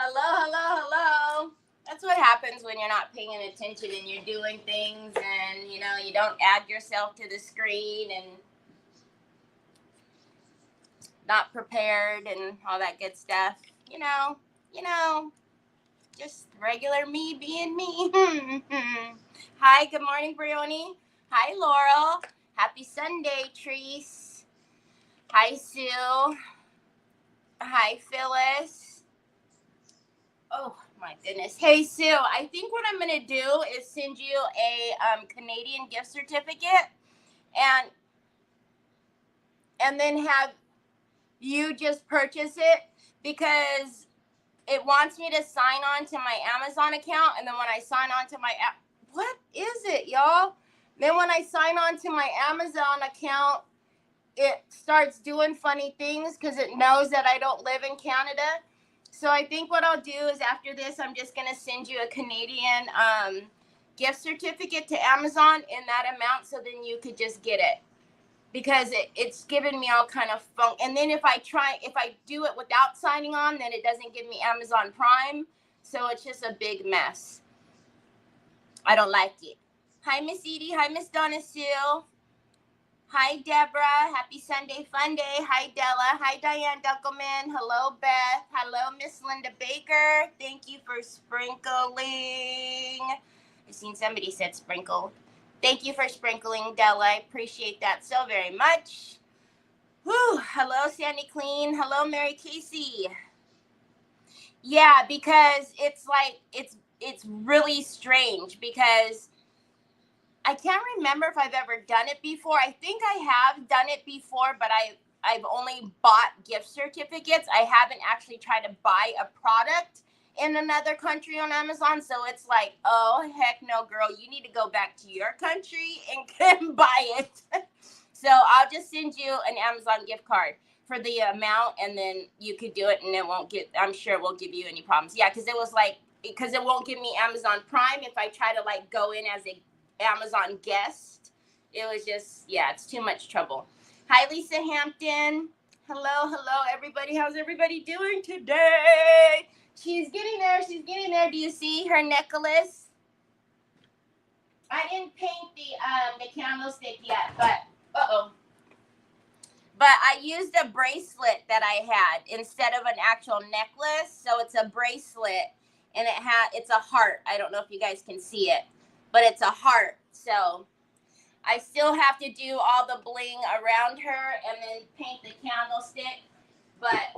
Hello. That's what happens when you're not paying attention and you're doing things and, you don't add yourself to the screen and not prepared and all that good stuff. Just regular me being me. Hi, good morning, Brioni. Hi, Laurel. Happy Sunday, Treese. Hi, Sue. Hi, Phyllis. Oh, my goodness. Hey, Sue, I think what I'm going to do is send you a Canadian gift certificate and then have you just purchase it because it wants me to sign on to my Amazon account. And then when I sign on to my what is it, y'all? Then when I sign on to my Amazon account, it starts doing funny things because it knows that I don't live in Canada. So I think what I'll do is after this, I'm just going to send you a Canadian gift certificate to Amazon in that amount so then you could just get it. Because it's giving me all kind of fun. And then if I do it without signing on, then it doesn't give me Amazon Prime. So it's just a big mess. I don't like it. Hi, Miss Edie. Hi, Miss Donna Sue. Hi, Deborah. Happy Sunday Fun Day. Hi, Della. Hi, Diane Duckelman. Hello, Beth. Hello, Miss Linda Baker. Thank you for sprinkling. I've seen somebody said sprinkled. Thank you for sprinkling, Della. I appreciate that so very much. Whew. Hello, Sandy Clean. Hello, Mary Casey. Yeah, because it's like, it's really strange because I can't remember if I've ever done it before. I think I have done it before, but I've only bought gift certificates. I haven't actually tried to buy a product in another country on Amazon. So it's like, oh, heck no, girl. You need to go back to your country and buy it. So I'll just send you an Amazon gift card for the amount, and then you could do it, and I'm sure it won't give you any problems. Yeah, because it won't give me Amazon Prime if I try to like go in as a Amazon guest. It was just, it's too much trouble. Hi, Lisa Hampton. Hello, everybody. How's everybody doing today? She's getting there. Do you see her necklace? I didn't paint the candlestick yet, but But I used a bracelet that I had instead of an actual necklace. So it's a bracelet, and it's a heart. I don't know if you guys can see it, but it's a heart. So I still have to do all the bling around her and then paint the candlestick. But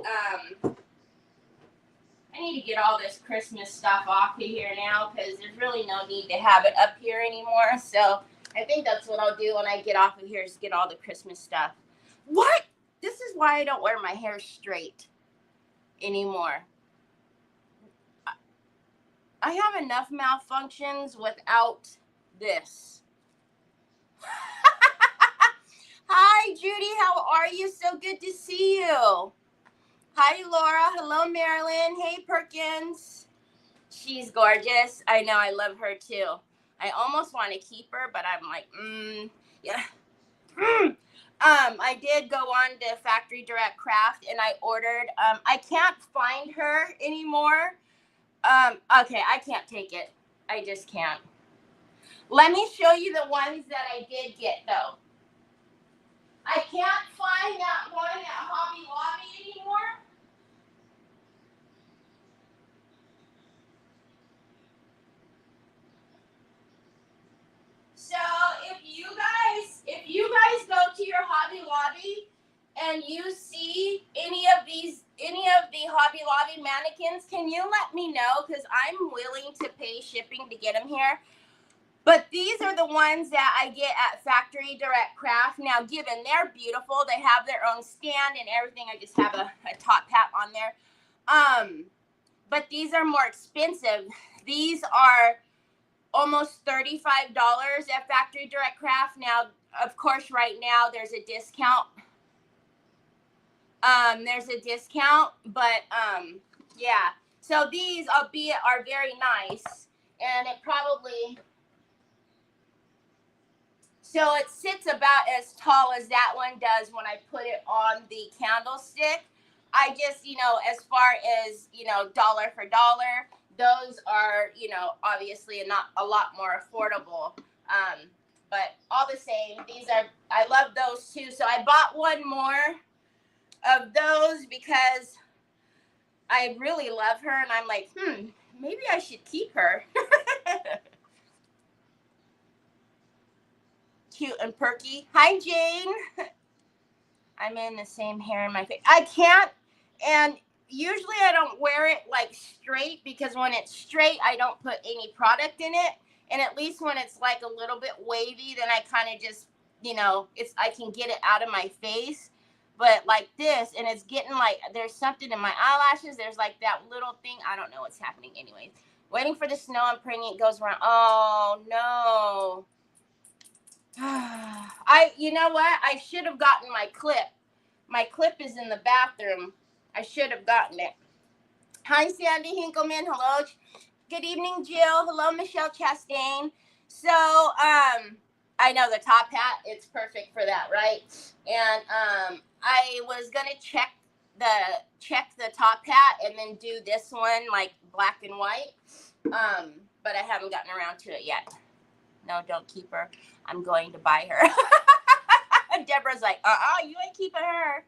I need to get all this Christmas stuff off of here now because there's really no need to have it up here anymore. So I think that's what I'll do when I get off of here is get all the Christmas stuff. What? This is why I don't wear my hair straight anymore. I have enough malfunctions without this. Hi, Judy. How are you? So good to see you. Hi, Laura. Hello, Marilyn. Hey, Perkins. She's gorgeous. I know. I love her, too. I almost want to keep her, but I'm like, yeah. I did go on to Factory Direct Craft, and I ordered, I can't find her anymore. Okay, I can't take it. I just can't. Let me show you the ones that I did get, though. I can't find that one at Hobby Lobby anymore. So if you guys go to your Hobby Lobby and you see any of the Hobby Lobby mannequins, can you let me know? Because I'm willing to pay shipping to get them here. But these are the ones that I get at Factory Direct Craft. Now, given they're beautiful, they have their own stand and everything. I just have a top hat on there. But these are more expensive. These are almost $35 at Factory Direct Craft. Now, of course, right now there's a discount. But yeah. So these, albeit, are very nice, and it probably. So it sits about as tall as that one does when I put it on the candlestick. I just, as far as, dollar for dollar, those are, obviously not a lot more affordable. But all the same, I love those too. So I bought one more of those because I really love her. And I'm like, maybe I should keep her. Cute and perky. Hi, Jane. I'm in the same hair in my face. I can't, and usually I don't wear it like straight because when it's straight, I don't put any product in it. And at least when it's like a little bit wavy, then I kind of just, I can get it out of my face. But like this, and it's getting like, there's something in my eyelashes. There's like that little thing. I don't know what's happening anyways. Waiting for the snow and praying it goes around. Oh, no. You know what? I should have gotten my clip. My clip is in the bathroom. I should have gotten it. Hi, Sandy Hinkleman. Hello. Good evening, Jill. Hello, Michelle Chastain. So, I know the top hat. It's perfect for that, right? And I was gonna check the top hat and then do this one like black and white. But I haven't gotten around to it yet. No, don't keep her. I'm going to buy her. Deborah's like, you ain't keeping her.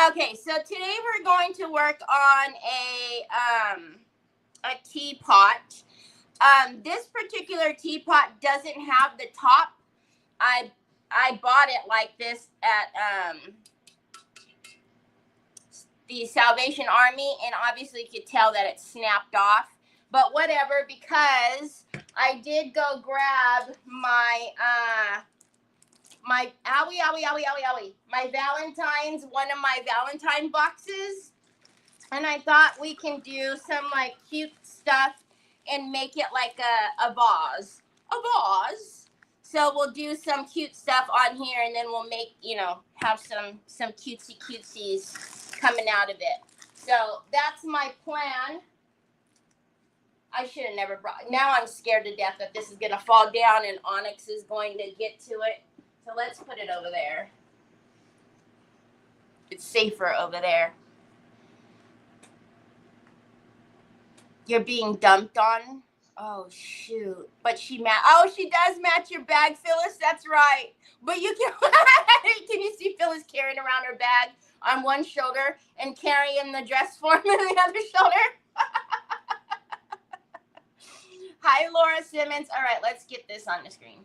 Okay, so today we're going to work on a teapot. This particular teapot doesn't have the top. I bought it like this at the Salvation Army, and obviously you could tell that it's snapped off. But whatever, because I did go grab my my Valentine's, one of my Valentine boxes, and I thought we can do some like cute stuff and make it like a vase. So we'll do some cute stuff on here, and then we'll make, have some cutesies coming out of it. So that's my plan. I should have never brought. Now I'm scared to death that this is going to fall down and Onyx is going to get to it. So let's put it over there. It's safer over there. You're being dumped on? Oh, shoot. But she does match your bag, Phyllis. That's right. But you can you see Phyllis carrying around her bag on one shoulder and carrying the dress form on the other shoulder? Hi, Laura Simmons. All right, let's get this on the screen.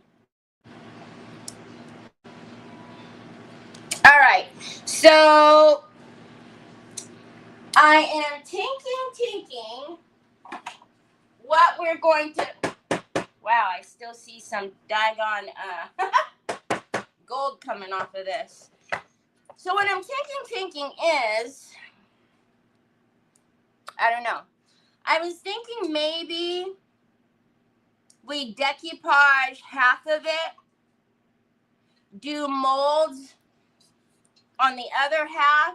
All right, so I am tinking what we're going to, wow, I still see some daggone gold coming off of this. So what I'm thinking is, I don't know. I was thinking maybe we decoupage half of it, do molds on the other half.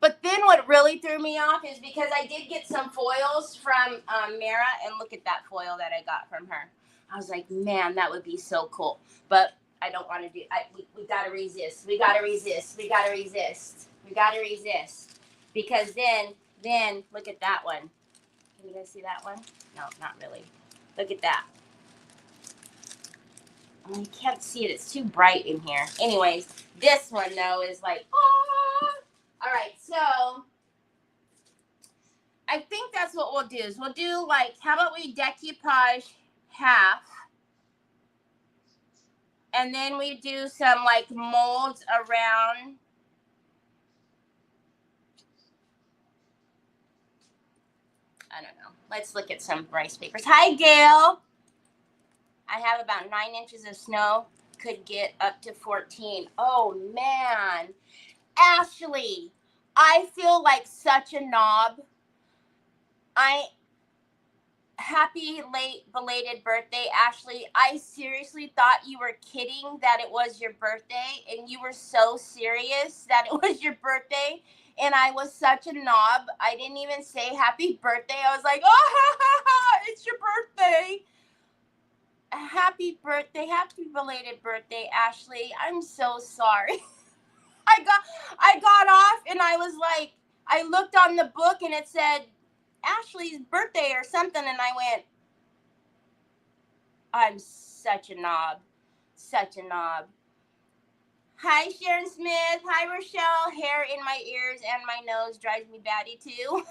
But then what really threw me off is because I did get some foils from Mara, and look at that foil that I got from her. I was like, man, that would be so cool. But I don't want to do, we got to resist. We got to resist. Because then look at that one. Can you guys see that one? No, not really. Look at that. Oh, you can't see it. It's too bright in here. Anyways, this one, though, is like, All right, so I think that's what we'll do is we'll do like, how about we decoupage half, and then we do some like molds around. I don't know. Let's look at some rice papers. Hi, Gail. I have about 9 inches of snow. Could get up to 14. Oh, man. Ashley, I feel like such a knob. Happy late belated birthday, Ashley. I seriously thought you were kidding that it was your birthday, and you were so serious that it was your birthday, and I was such a knob. I didn't even say happy birthday. I was like, oh, it's your birthday. happy belated birthday, Ashley. I'm so sorry. I got off and I was like, I looked on the book and it said Ashley's birthday or something, and I went, I'm such a knob. Such a knob. Hi, Sharon Smith. Hi, Rochelle. Hair in my ears and my nose drives me batty too.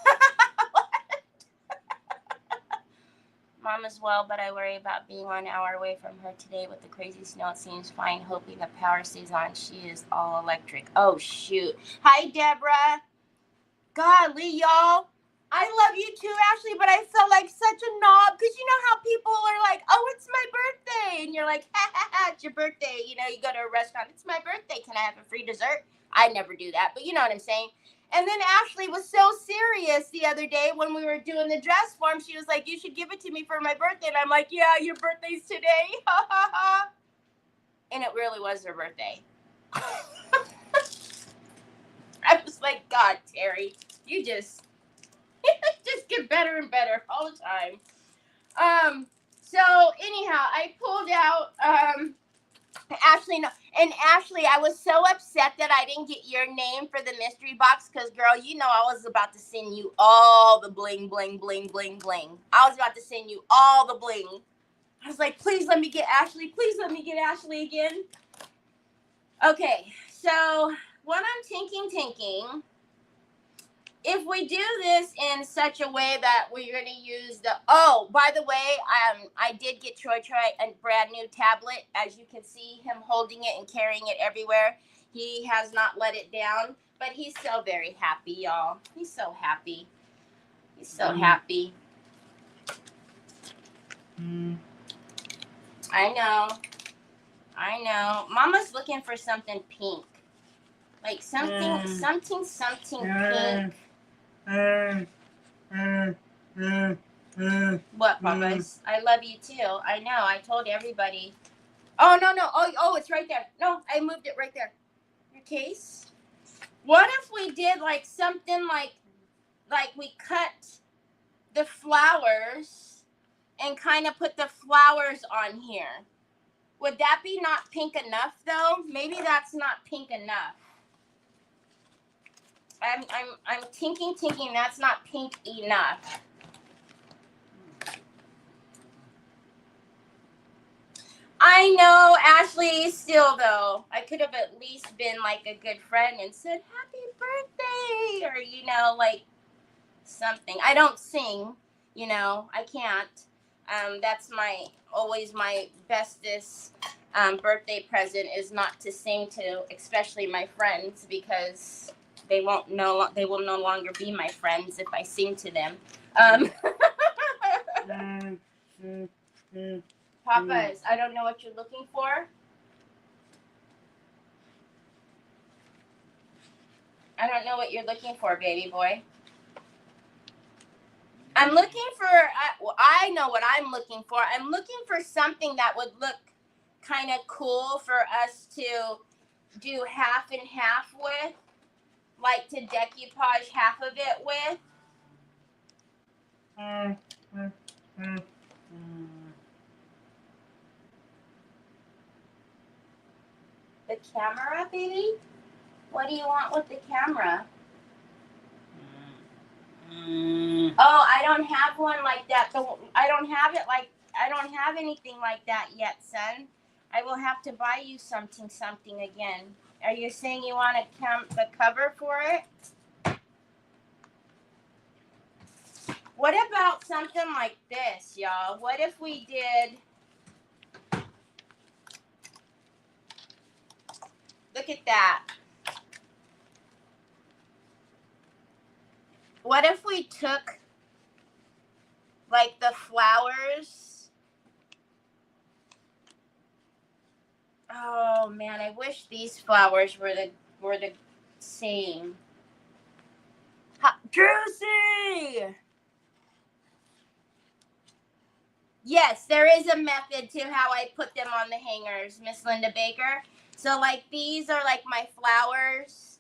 Mom as well, but I worry about being 1 hour away from her today with the crazy snow. It seems fine, hoping the power stays on. She is all electric. Oh, shoot. Hi, Deborah. Golly, y'all. I love you too, Ashley, but I felt like such a knob because you know how people are like, oh, it's my birthday. And you're like, ha, ha, ha, it's your birthday. You know, you go to a restaurant, it's my birthday. Can I have a free dessert? I never do that, but you know what I'm saying. And then Ashley was so serious the other day when we were doing the dress form. She was like, you should give it to me for my birthday. And I'm like, yeah, your birthday's today. Ha, ha, ha. And it really was her birthday. I was like, God, Terry, you just get better and better all the time. So anyhow, I pulled out, Ashley, no, and Ashley, I was so upset that I didn't get your name for the mystery box because, girl, you know I was about to send you all the bling, bling, bling, bling, bling. I was about to send you all the bling. I was like, please let me get Ashley. Please let me get Ashley again. Okay, so what I'm thinking, if we do this in such a way that we're going to use the, oh, by the way, I did get Troy a brand new tablet. As you can see him holding it and carrying it everywhere. He has not let it down, but he's so very happy, y'all. He's so happy. He's so happy. I know. Mama's looking for something pink. Like something pink. What, Pocus? I love you too. I know. I told everybody. Oh, no. Oh, it's right there. No, I moved it right there. Your case. What if we did like something like we cut the flowers and kind of put the flowers on here? Would that be not pink enough though? Maybe that's not pink enough. I'm thinking that's not pink enough. I know, Ashley, still though, I could have at least been like a good friend and said happy birthday or, you know, like something. I don't sing, you know, I can't. That's always my bestest birthday present is not to sing to, especially my friends, because they will no longer be my friends if I sing to them. Pocus, I don't know what you're looking for. I don't know what you're looking for, baby boy. I'm looking for, I know what I'm looking for. I'm looking for something that would look kind of cool for us to do half and half with, like to decoupage half of it with. The camera, baby? What do you want with the camera? Oh, I don't have one like that. I don't have anything like that yet, son. I will have to buy you something again. Are you saying you want the cover for it? What about something like this, y'all? What if we did... Look at that. What if we took like the flowers? Oh man, I wish these flowers were the same. Juicy! Yes, there is a method to how I put them on the hangers, Miss Linda Baker. So like these are like my flowers.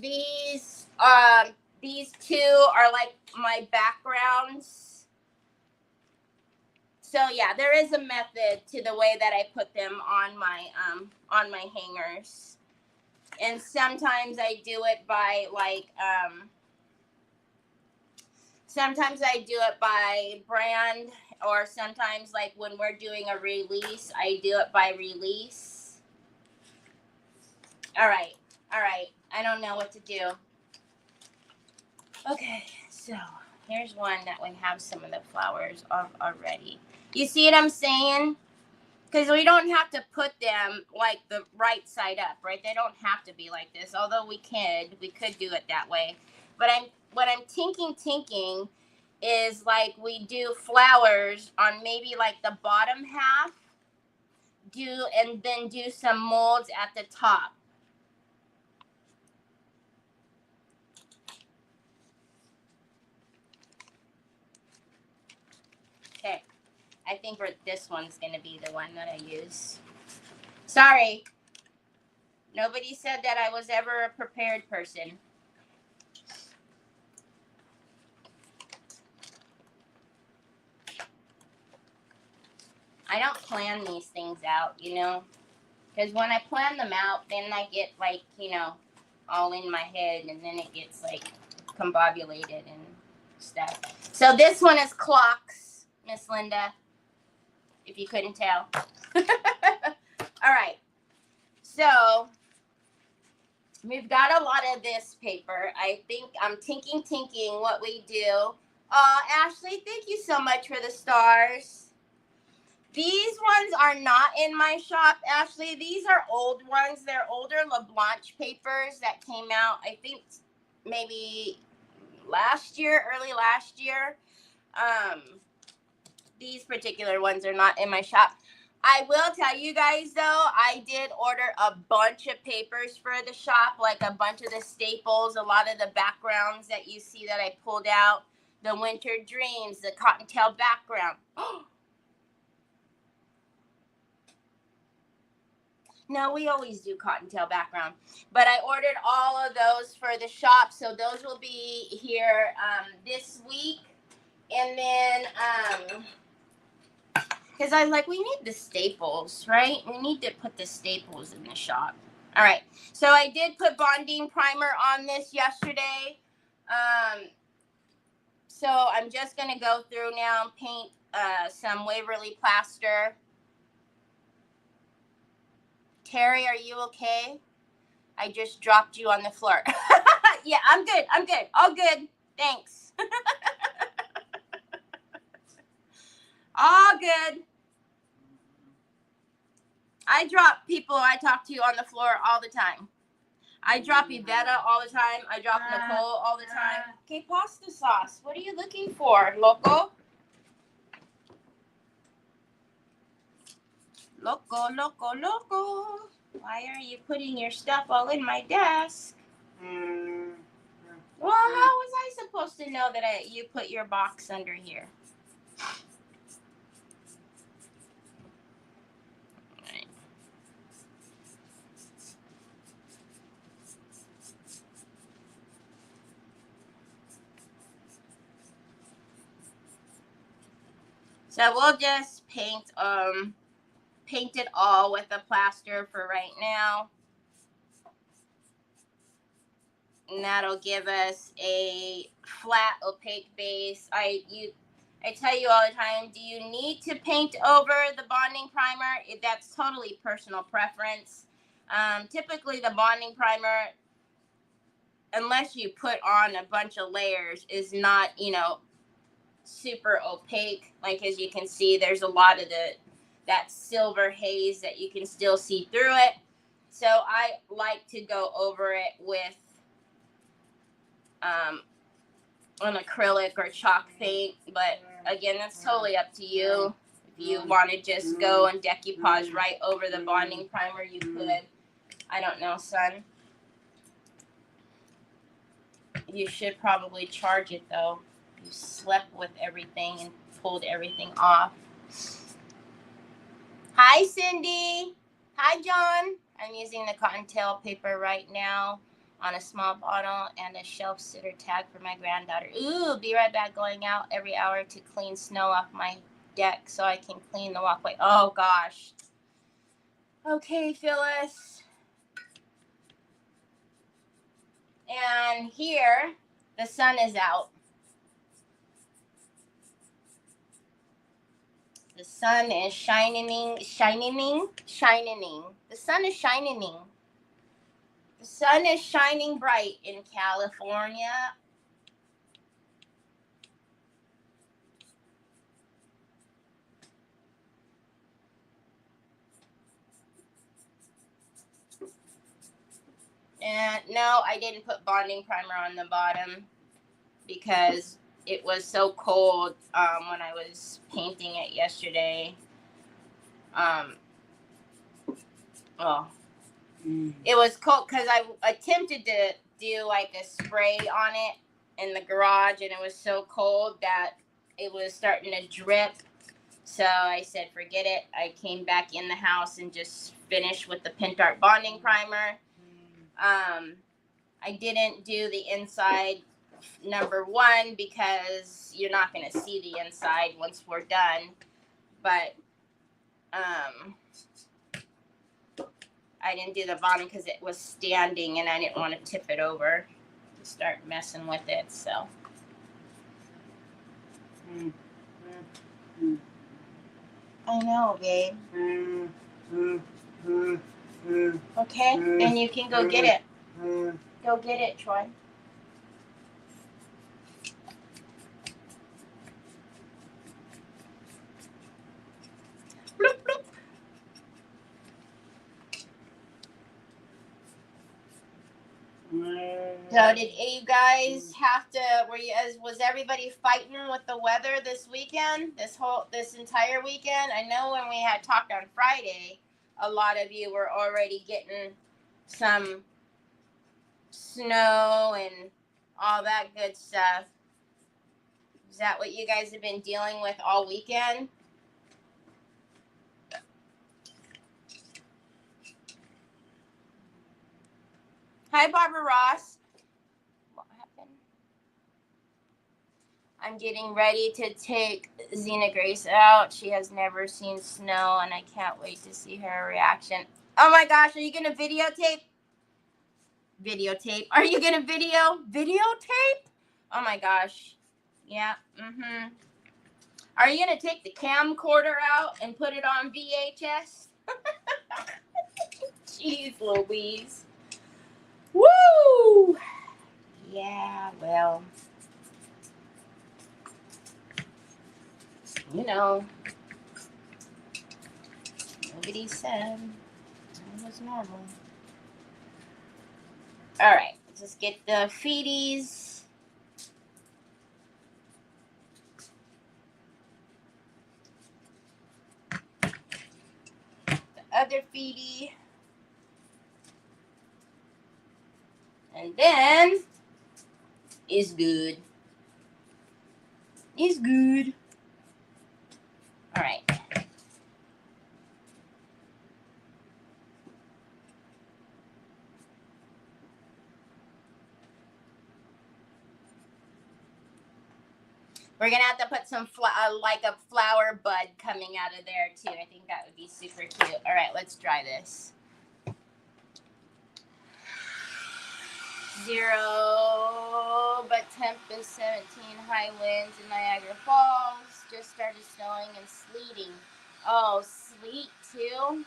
These two are like my backgrounds. So yeah, there is a method to the way that I put them on my hangers. And sometimes I do it by like sometimes I do it by brand, or sometimes like when we're doing a release, I do it by release. All right. I don't know what to do. Okay, so here's one that we have some of the flowers already. You see what I'm saying? Because we don't have to put them like the right side up, right? They don't have to be like this, although we could do it that way. But what I'm thinking is like we do flowers on maybe like the bottom half, and then do some molds at the top. Okay, I think this one's gonna be the one that I use. Sorry, nobody said that I was ever a prepared person. I don't plan these things out, you know, because when I plan them out, then I get like, you know, all in my head, and then it gets like combobulated and stuff. So this one is clocks, Miss Linda, if you couldn't tell. All right, so we've got a lot of this paper. I think I'm thinking what we do. Ashley, thank you so much for the stars. These ones are not in my shop, Ashley. These are old ones. They're older LaBlanche papers that came out, I think, maybe early last year. These particular ones are not in my shop. I will tell you guys, though, I did order a bunch of papers for the shop, like a bunch of the staples, a lot of the backgrounds that you see that I pulled out, the Winter Dreams, the Cottontail background. No, we always do Cottontail background, but I ordered all of those for the shop, so those will be here this week. And then, because I was like, we need the staples, right? We need to put the staples in the shop. All right, so I did put bonding primer on this yesterday. So I'm just going to go through now and paint some Waverly plaster. Terry, are you okay? I just dropped you on the floor. Yeah, I'm good. All good. Thanks. All good. I drop people I talk to on the floor all the time. I drop Yvetta all the time. I drop Nicole all the time. Okay, pasta sauce. What are you looking for, loco? Loco. Why are you putting your stuff all in my desk? Well, how was I supposed to know that you put your box under here? Right. So we'll just paint it all with a plaster for right now. And that'll give us a flat opaque base. I tell you all the time, do you need to paint over the bonding primer? That's totally personal preference. Typically the bonding primer, unless you put on a bunch of layers, is not, you know, super opaque. Like, as you can see, there's a lot of that silver haze that you can still see through it. So I like to go over it with an acrylic or chalk paint, but again, that's totally up to you. If you want to just go and decoupage right over the bonding primer, you could. I don't know, son. You should probably charge it, though. You slept with everything and pulled everything off. Hi, Cindy. Hi, John. I'm using the Cottontail paper right now on a small bottle and a shelf sitter tag for my granddaughter. Ooh, be right back, going out every hour to clean snow off my deck so I can clean the walkway. Oh gosh. Okay, Phyllis. And here, the sun is out. The sun is shining. The sun is shining. The sun is shining bright in California. And no, I didn't put bonding primer on the bottom because it was so cold when I was painting it yesterday. It was cold because I attempted to do like a spray on it in the garage, and it was so cold that it was starting to drip. So I said, forget it. I came back in the house and just finished with the Pentart bonding primer. I didn't do the inside number 1 because you're not going to see the inside once we're done. But I didn't do the bottom because it was standing and I didn't want to tip it over to start messing with it. So. I know, babe. Okay, then you can go get it. Go get it, Troy. Bloop, bloop. So did you guys have to, was everybody fighting with the weather this weekend, this entire weekend? I know when we had talked on Friday, a lot of you were already getting some snow and all that good stuff. Is that what you guys have been dealing with all weekend? Hi, Barbara Ross. What happened? I'm getting ready to take Xena Grace out. She has never seen snow, and I can't wait to see her reaction. Oh my gosh, are you going to videotape? Videotape. Are you going to videotape? Oh my gosh. Yeah. Are you going to take the camcorder out and put it on VHS? Jeez Louise. Woo! Yeah, well, you know, nobody said it was normal. All right, let's just get the feeties. The other feetie. And then it's good. It's good. All right. We're going to have to put some, like a flower bud coming out of there, too. I think that would be super cute. All right, let's dry this. 0, but temp is 17. High winds in Niagara Falls. Just started snowing and sleeting. Oh, sleet, too?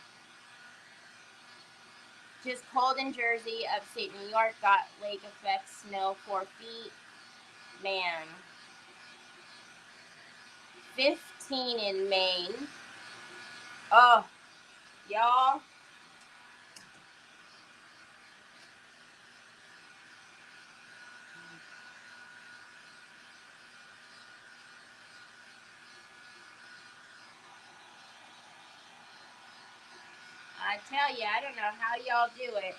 Just cold in Jersey. Upstate New York got lake effect snow 4 feet. Man. 15 in Maine. Oh, y'all. I tell you, I don't know how y'all do it.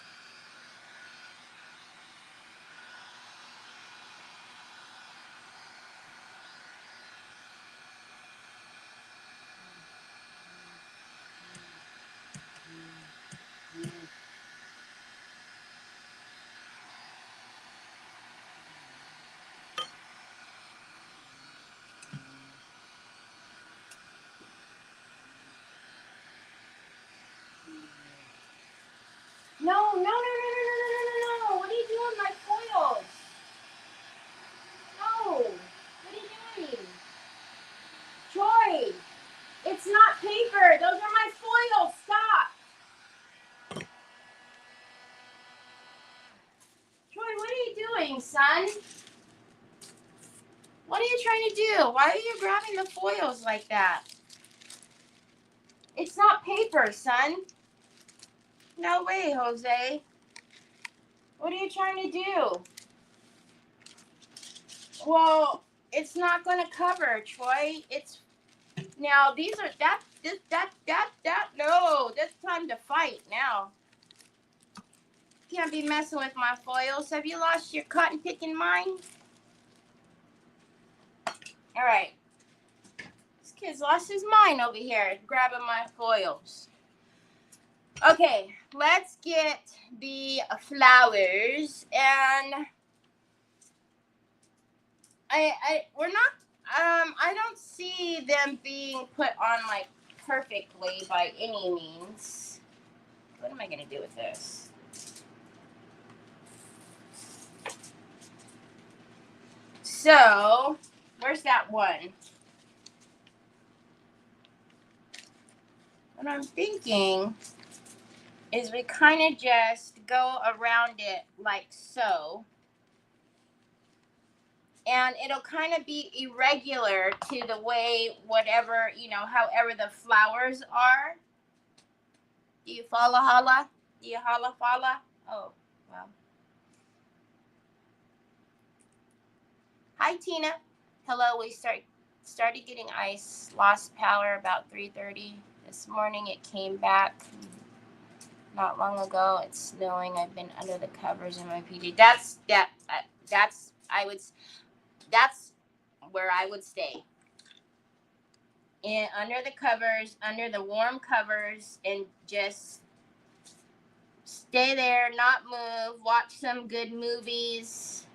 doing, son? What are you trying to do? Why are you grabbing the foils like that? It's not paper, son. No way, Jose. What are you trying to do? Well, it's not going to cover, Troy. It's now these are that. No, that's time to fight now. Can't be messing with my foils. Have you lost your cotton picking mind? All right. This kid's lost his mind over here grabbing my foils. Okay, let's get the flowers, and I don't see them being put on like perfectly by any means. What am I gonna do with this? So, where's that one? What I'm thinking is we kind of just go around it like so. And it'll kind of be irregular to the way whatever, however the flowers are. Do you follow, holla? Do you holla, follow? Oh, well. Hi, Tina. Hello, we started getting ice. Lost power about 3:30 this morning. It came back not long ago. It's snowing. I've been under the covers in my PJ. That's where I would stay. Under the covers, under the warm covers, and just stay there, not move, watch some good movies.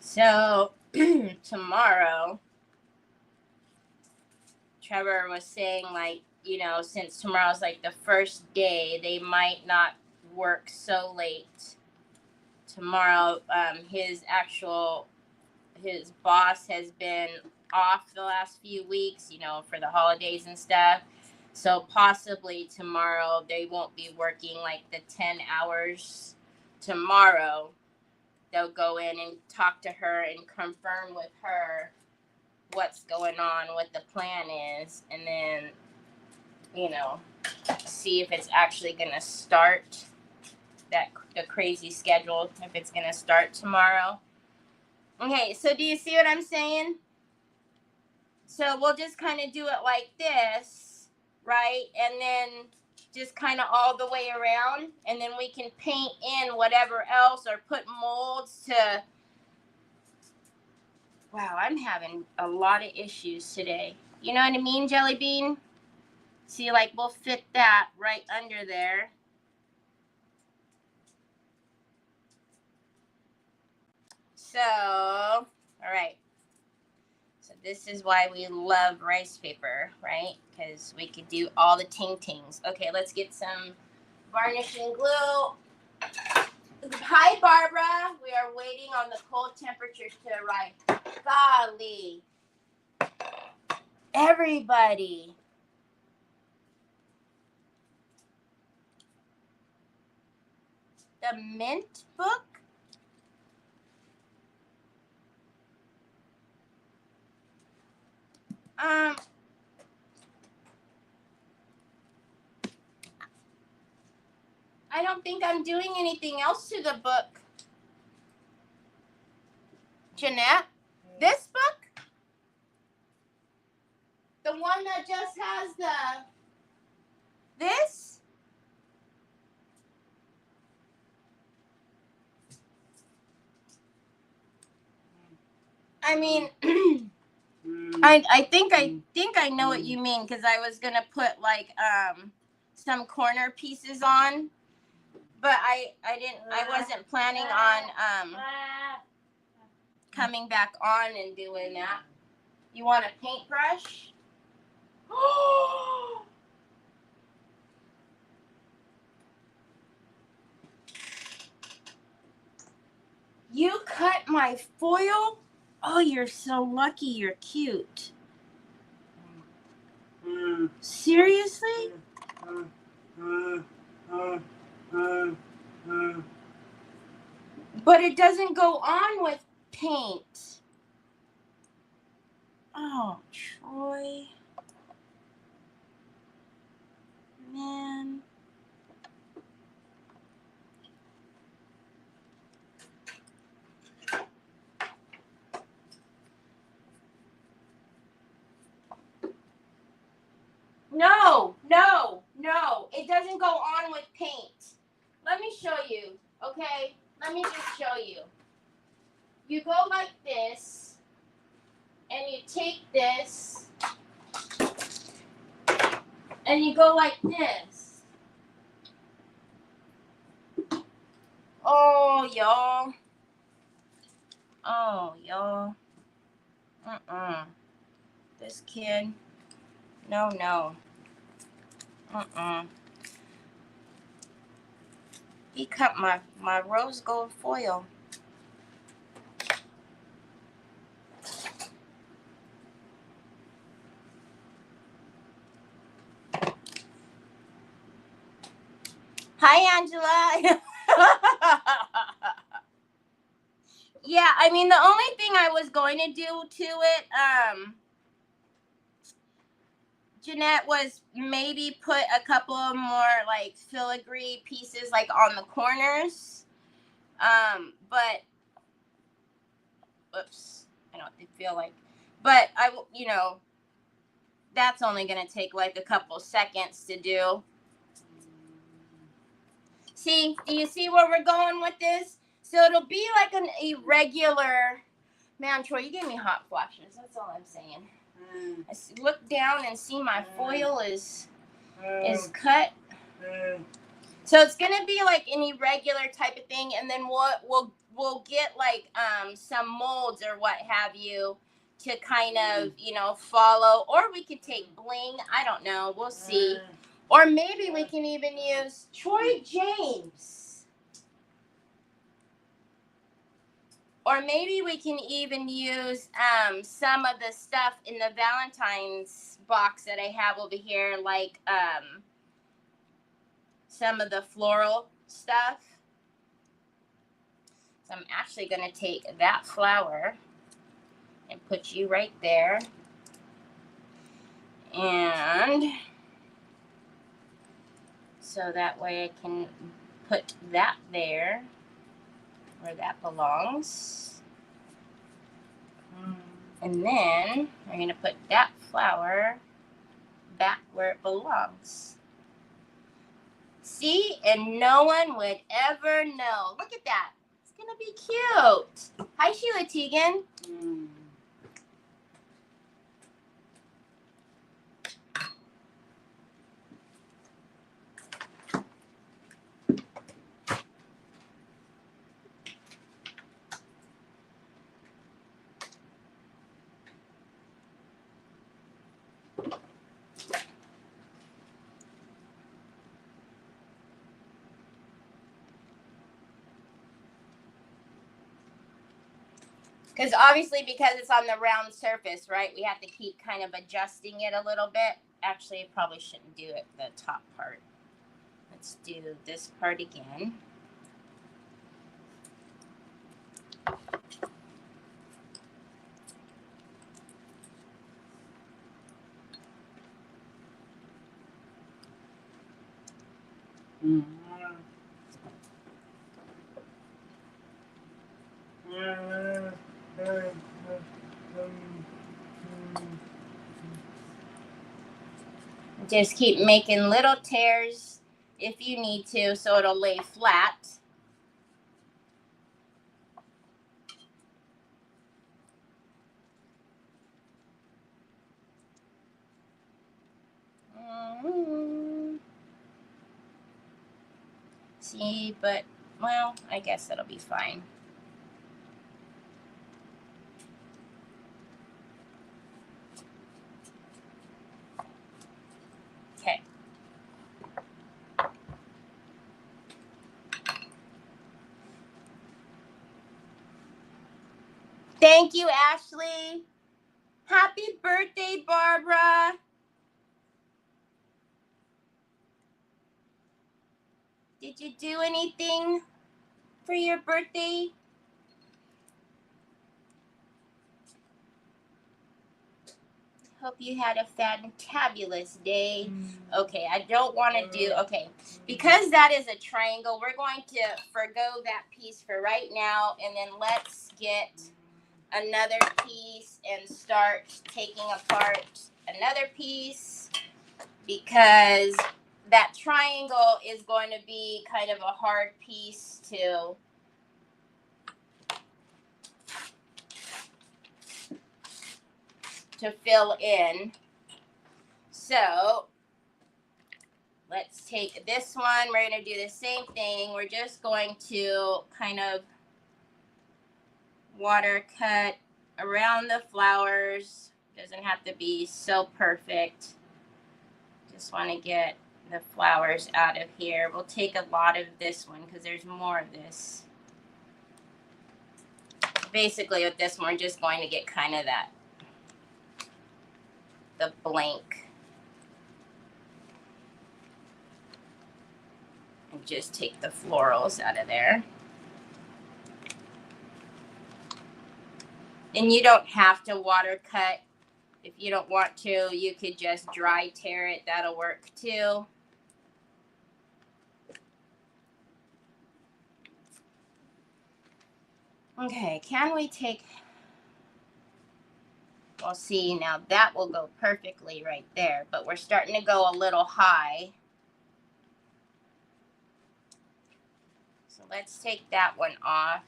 So, tomorrow, Trevor was saying, like, since tomorrow's like the first day, they might not work so late tomorrow. His boss has been off the last few weeks, for the holidays and stuff. So possibly tomorrow they won't be working like the 10 hours tomorrow. They'll go in and talk to her and confirm with her what's going on, what the plan is, and then, see if it's actually going to start the crazy schedule, if it's going to start tomorrow. Okay, so do you see what I'm saying? So we'll just kind of do it like this, right? And then just kind of all the way around, and then we can paint in whatever else or put molds to. Wow, I'm having a lot of issues today. You know what I mean, Jelly Bean? See, like, we'll fit that right under there. So, all right. So this is why we love rice paper, right? Because we could do all the ting-tings. Okay, let's get some varnish and glue. Hi, Barbara. We are waiting on the cold temperatures to arrive. Golly. Everybody. The Mint book? I don't think I'm doing anything else to the book. Jeanette, this book? The one that just has this? I mean, I think I know what you mean, because I was gonna put like some corner pieces on, but I wasn't planning on coming back on and doing that. You want a paintbrush? You cut my foil? Oh, you're so lucky. You're cute. Seriously? But it doesn't go on with paint. Oh, Troy. Man. No, no, no. It doesn't go on with paint. Let me show you, okay? Let me just show you. You go like this, and you take this, and you go like this. Oh, y'all. Oh, y'all. This kid. No, no. He cut my rose gold foil. Hi, Angela. Yeah, I mean, the only thing I was going to do to it, Jeanette, was maybe put a couple of more like filigree pieces like on the corners. But oops, I don't feel like, but you know, that's only gonna take like a couple seconds to do. See, do you see where we're going with this? So it'll be like an irregular. Man, Troy, you gave me hot flashes. That's all I'm saying. I look down and see my foil is cut. So it's gonna be like an irregular type of thing, and then we'll get like some molds or what have you to kind of, you know, follow, or we could take bling. I don't know. We'll see. Or maybe we can even use Troy James. Or maybe we can even use some of the stuff in the Valentine's box that I have over here, like some of the floral stuff. So I'm actually going to take that flower and put you right there. And so that way I can put that there where that belongs. And then I'm going to put that flower back where it belongs. See? And no one would ever know. Look at that. It's going to be cute. Hi, Sheila Teagan. Because obviously, because it's on the round surface, right, we have to keep kind of adjusting it a little bit. Actually, I probably shouldn't do it, the top part. Let's do this part again. Just keep making little tears if you need to, so it'll lay flat. See, but, well, I guess that'll be fine. Thank you, Ashley. Happy birthday, Barbara. Did you do anything for your birthday? Hope you had a fantabulous day. Okay, I don't want to do, okay, because that is a triangle, we're going to forgo that piece for right now, and then let's get another piece and start taking apart another piece, because that triangle is going to be kind of a hard piece to fill in. So let's take this one. We're going to do the same thing. We're just going to kind of water cut around the flowers. Doesn't have to be so perfect. Just want to get the flowers out of here. We'll take a lot of this one because there's more of this. Basically with this one, we're just going to get kind of that, the blank. And just take the florals out of there. And you don't have to water cut. If you don't want to, you could just dry tear it. That'll work too. Okay, can we take, we'll see, now that will go perfectly right there, but we're starting to go a little high. So let's take that one off.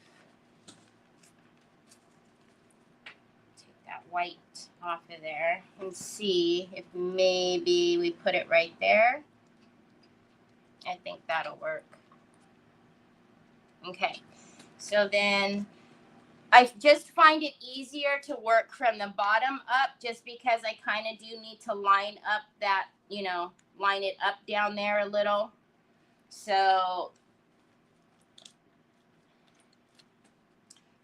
Take that white off of there and see if maybe we put it right there. I think that'll work. Okay, so then I just find it easier to work from the bottom up just because I kind of do need to line up that, you know, line it up down there a little. So,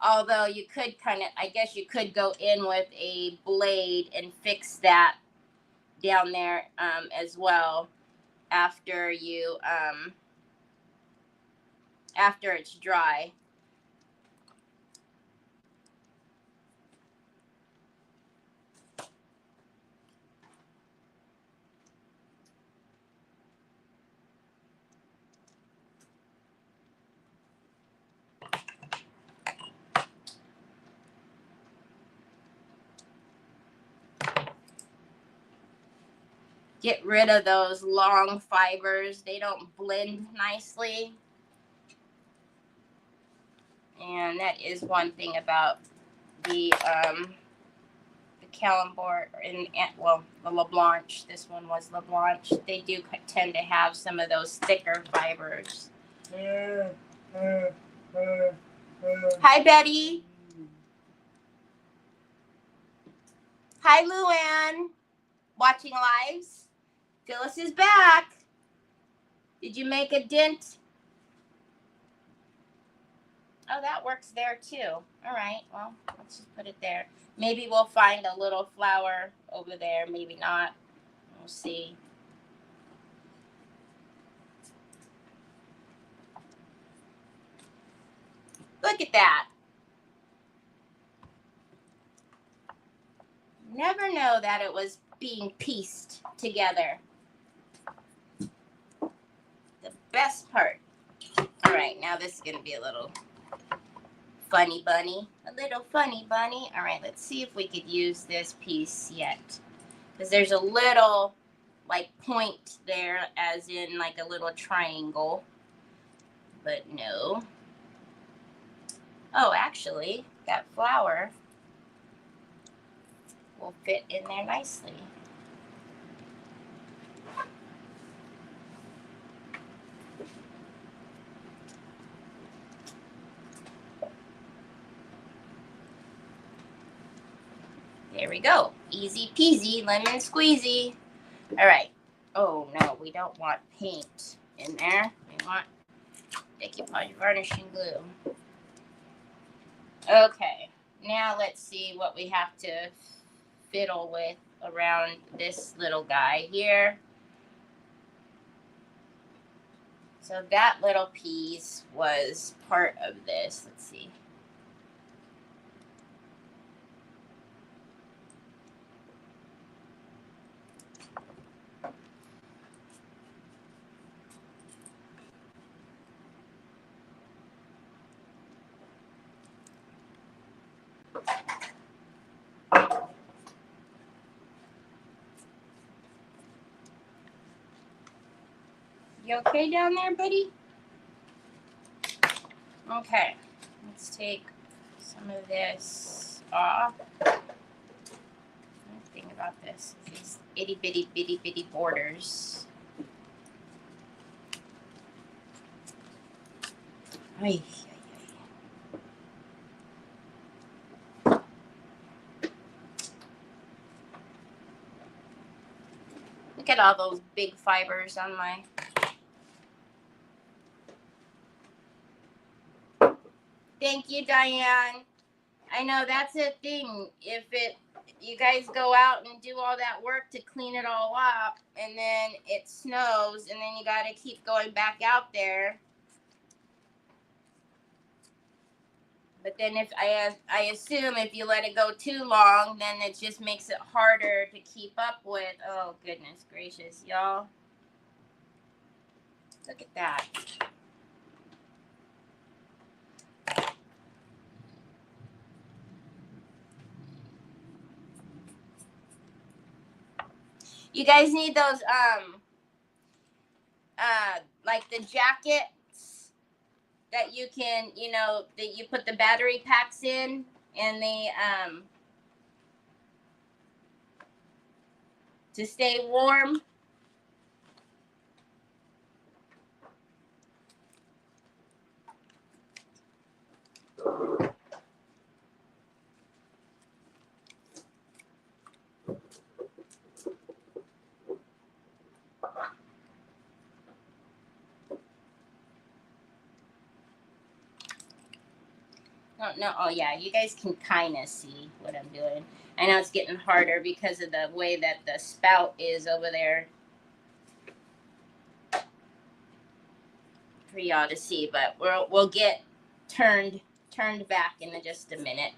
although you could kind of, I guess you could go in with a blade and fix that down there as well after you, after it's dry. Get rid of those long fibers. They don't blend nicely. And that is one thing about the Calambour and, well, the LaBlanche. This one was LaBlanche. They do tend to have some of those thicker fibers. Hi, Betty. Hi, Luann. Watching lives. Phyllis is back. Did you make a dent? Oh, that works there too. All right, well, let's just put it there. Maybe we'll find a little flower over there. Maybe not. We'll see. Look at that. Never know that it was being pieced together. The best part. All right, now this is going to be a little funny bunny. A little funny bunny. All right, let's see if we could use this piece yet. Because there's a little, like, point there, as in, like, a little triangle. But no. Oh, actually, that flower will fit in there nicely. There we go. Easy peasy, lemon squeezy. All right. Oh, no, we don't want paint in there. We want decoupage varnishing glue. Okay. now let's see what we have to fiddle with around this little guy here. So that little piece was part of this. Let's see. You okay down there, buddy? Okay, let's take some of this off. The thing about this is these itty bitty bitty bitty borders. Ay, ay, ay. Look at all those big fibers on my. Thank you, Diane. I know that's a thing. If you guys go out and do all that work to clean it all up, and then it snows, and then you got to keep going back out there. But then if I assume if you let it go too long, then it just makes it harder to keep up with. Oh, goodness gracious, y'all. Look at that. You guys need those, like the jackets that you can, you know, that you put the battery packs in, and they, to stay warm. No, oh yeah, you guys can kind of see what I'm doing. I know it's getting harder because of the way that the spout is over there for y'all to see, but we'll get turned back in just a minute.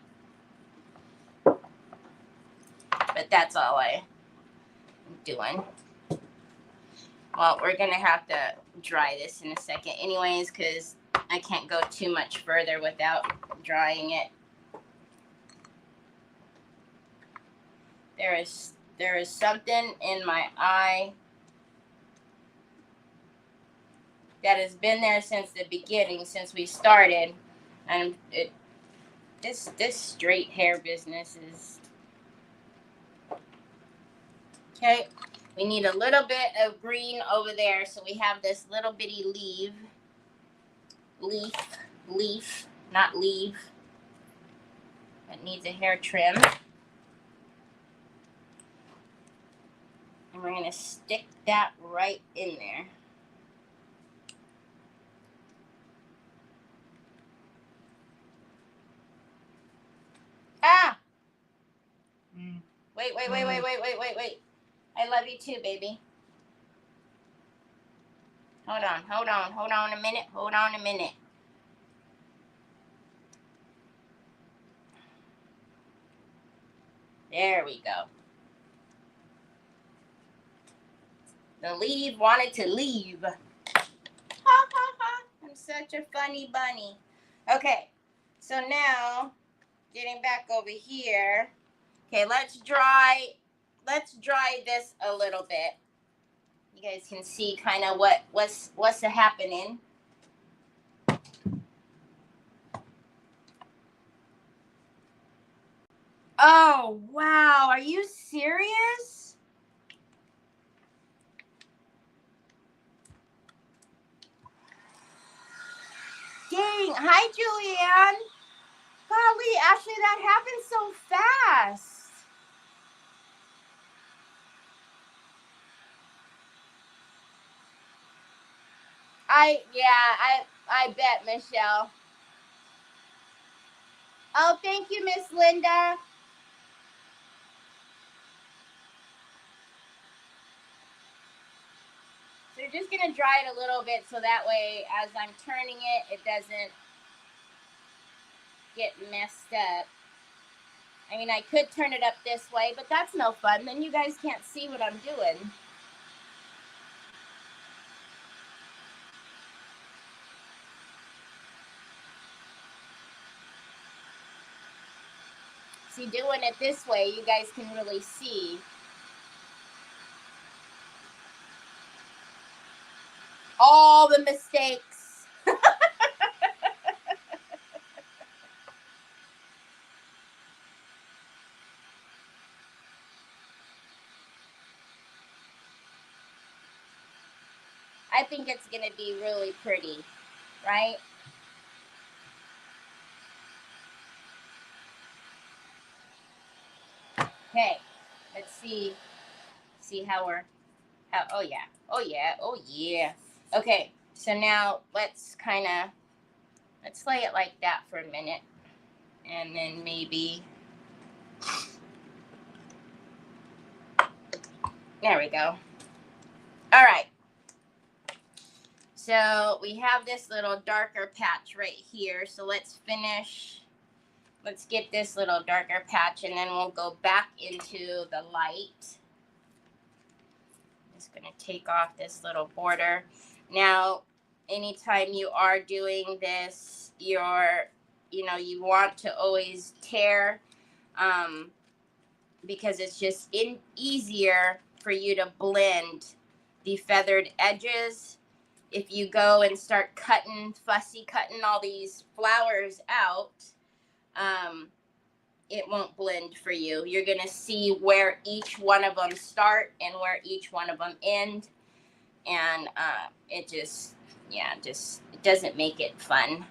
But that's all I'm doing. Well, we're gonna have to dry this in a second anyways, because I can't go too much further without drying it. There is something in my eye that has been there since the beginning, since we started, and this straight hair business is okay. We need a little bit of green over there, so we have this little bitty leaf, not leaf, that needs a hair trim. And we're gonna stick that right in there. Ah! Wait. I love you too, baby. Hold on a minute. There we go. The leaf wanted to leave. Ha ha ha. I'm such a funny bunny. Okay, so now getting back over here. Okay, let's dry this a little bit. You guys can see kind of what's happening. Oh, wow. Are you serious? Dang. Hi, Julianne. Golly, Ashley, that happened so fast. I bet, Michelle. Oh, thank you, Miss Linda. So you're just going to dry it a little bit so that way as I'm turning it, it doesn't get messed up. I mean, I could turn it up this way, but that's no fun. Then you guys can't see what I'm doing. See, doing it this way, you guys can really see all the mistakes. I think it's going to be really pretty, right? Okay, let's see how we're, oh yeah. Okay, so now let's lay it like that for a minute, and then maybe, there we go. All right, so we have this little darker patch right here, so let's get this little darker patch, and then we'll go back into the light. Just gonna take off this little border. Now, anytime you are doing this, you want to always tear, because it's just easier for you to blend the feathered edges. If you go and start fussy cutting all these flowers out, it won't blend for you. You're going to see where each one of them start and where each one of them end. And it doesn't make it fun.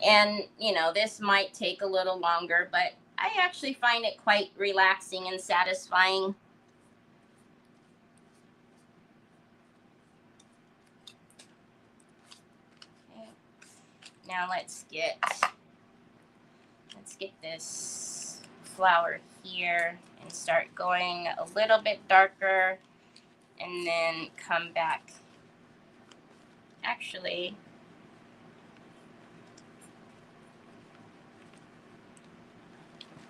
And, this might take a little longer, but I actually find it quite relaxing and satisfying. Okay. Now let's get this flower here and start going a little bit darker, and then come back. Actually,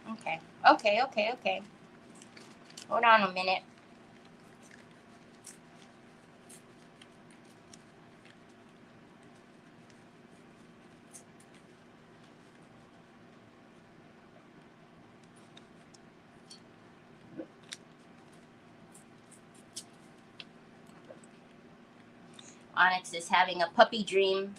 okay. Hold on a minute. Onyx is having a puppy dream.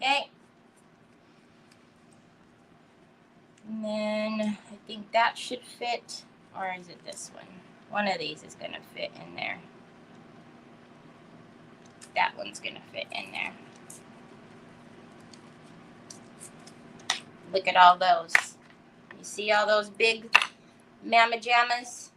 Okay. And then I think that should fit. Or is it this one? One of these is going to fit in there. That one's going to fit in there. Look at all those. You see all those big mamma jammas?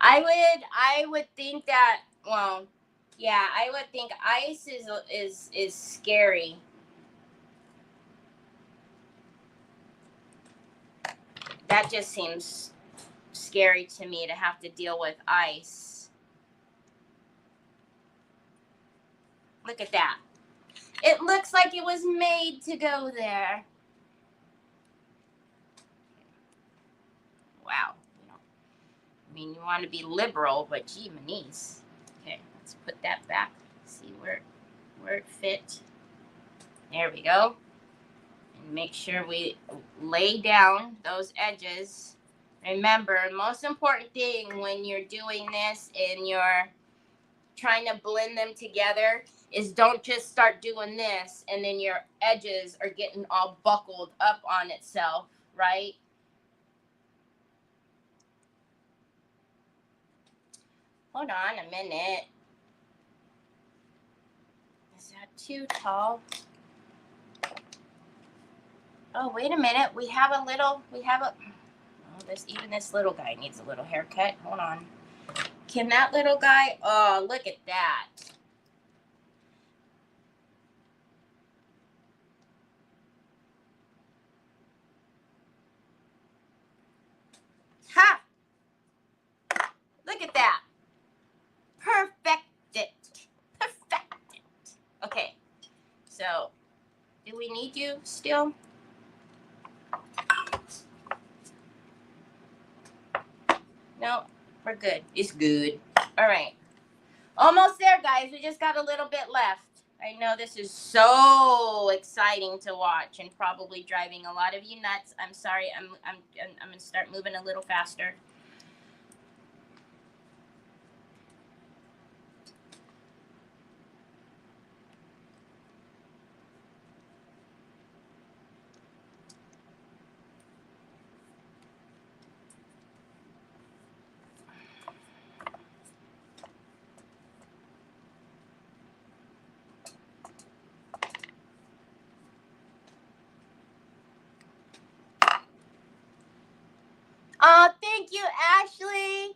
I would think that, well, yeah, I would think ice is scary. That just seems scary to me, to have to deal with ice. Look at that. It looks like it was made to go there. Wow. I mean, you want to be liberal, but gee, Manise. Okay, let's put that back. See where it fit. There we go. And make sure we lay down those edges. Remember, most important thing when you're doing this and you're trying to blend them together is don't just start doing this and then your edges are getting all buckled up on itself, right? Hold on a minute. Is that too tall? Oh, wait a minute. We have a, oh, this little guy needs a little haircut. Hold on. Can that little guy, oh, look at that. Ha! Look at that. Perfect it. Okay. So, do we need you still? No, we're good. It's good. All right. Almost there, guys. We just got a little bit left. I know this is so exciting to watch and probably driving a lot of you nuts. I'm sorry. I'm going to start moving a little faster. Oh, thank you, Ashley.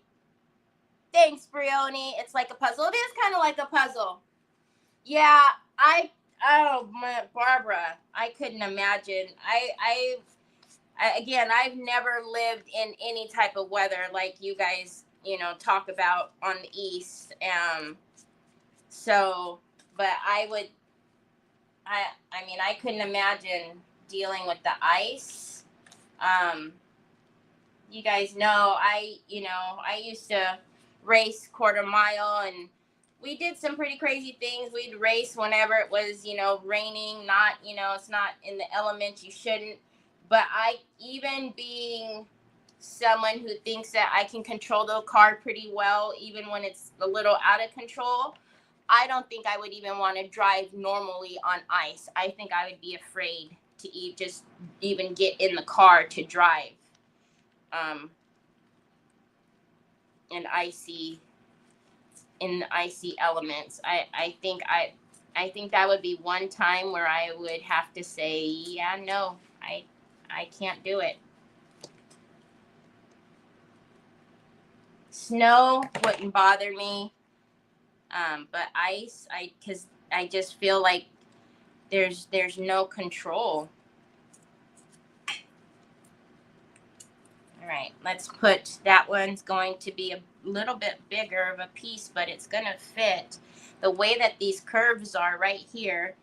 Thanks, Brioni. It's like a puzzle. It is kind of like a puzzle. Yeah, oh, my, Barbara, I couldn't imagine. Again, I've never lived in any type of weather like you guys, talk about on the East. So, but I mean, I couldn't imagine dealing with the ice. You guys know, I used to race quarter mile, and we did some pretty crazy things. We'd race whenever it was, raining, not, it's not in the elements, you shouldn't. But even being someone who thinks that I can control the car pretty well, even when it's a little out of control, I don't think I would even want to drive normally on ice. I think I would be afraid to just even get in the car to drive. In the icy elements. I think that would be one time where I would have to say, yeah, no, I can't do it. Snow wouldn't bother me. But ice, because I just feel like there's no control. All right, let's put, that one's going to be a little bit bigger of a piece, but it's going to fit. The way that these curves are right here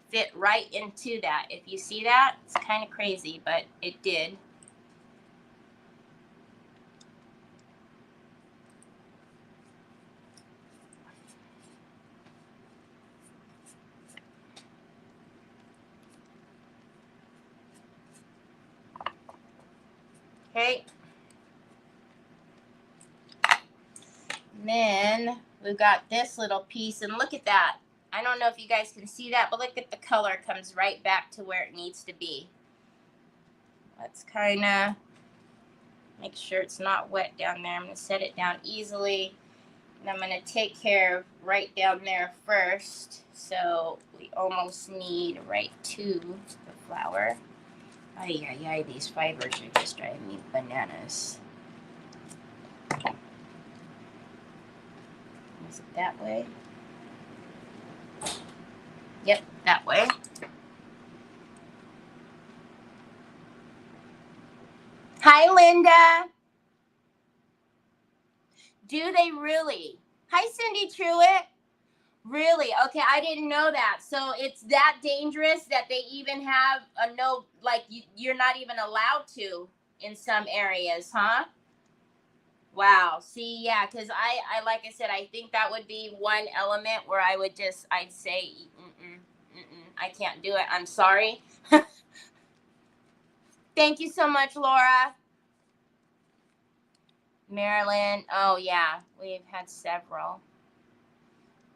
fit right into that. If you see that, it's kind of crazy, but it did. Okay. And then we've got this little piece, and look at that. I don't know if you guys can see that, but look at the color comes right back to where it needs to be. Let's kind of make sure it's not wet down there. I'm going to set it down easily. And I'm going to take care of right down there first. So we almost need right to the flower. Ay, these fibers are just driving me bananas. Is it that way? Yep, that way. Hi, Linda. Do they really? Hi, Cindy Truitt. Really? Okay, I didn't know that. So it's that dangerous that they even have a no, like you're not even allowed to in some areas, huh? Wow. See, yeah, because I like I said, I think that would be one element where I'd say, I can't do it. I'm sorry. Thank you so much, Laura. Marilyn. Oh, yeah, we've had several.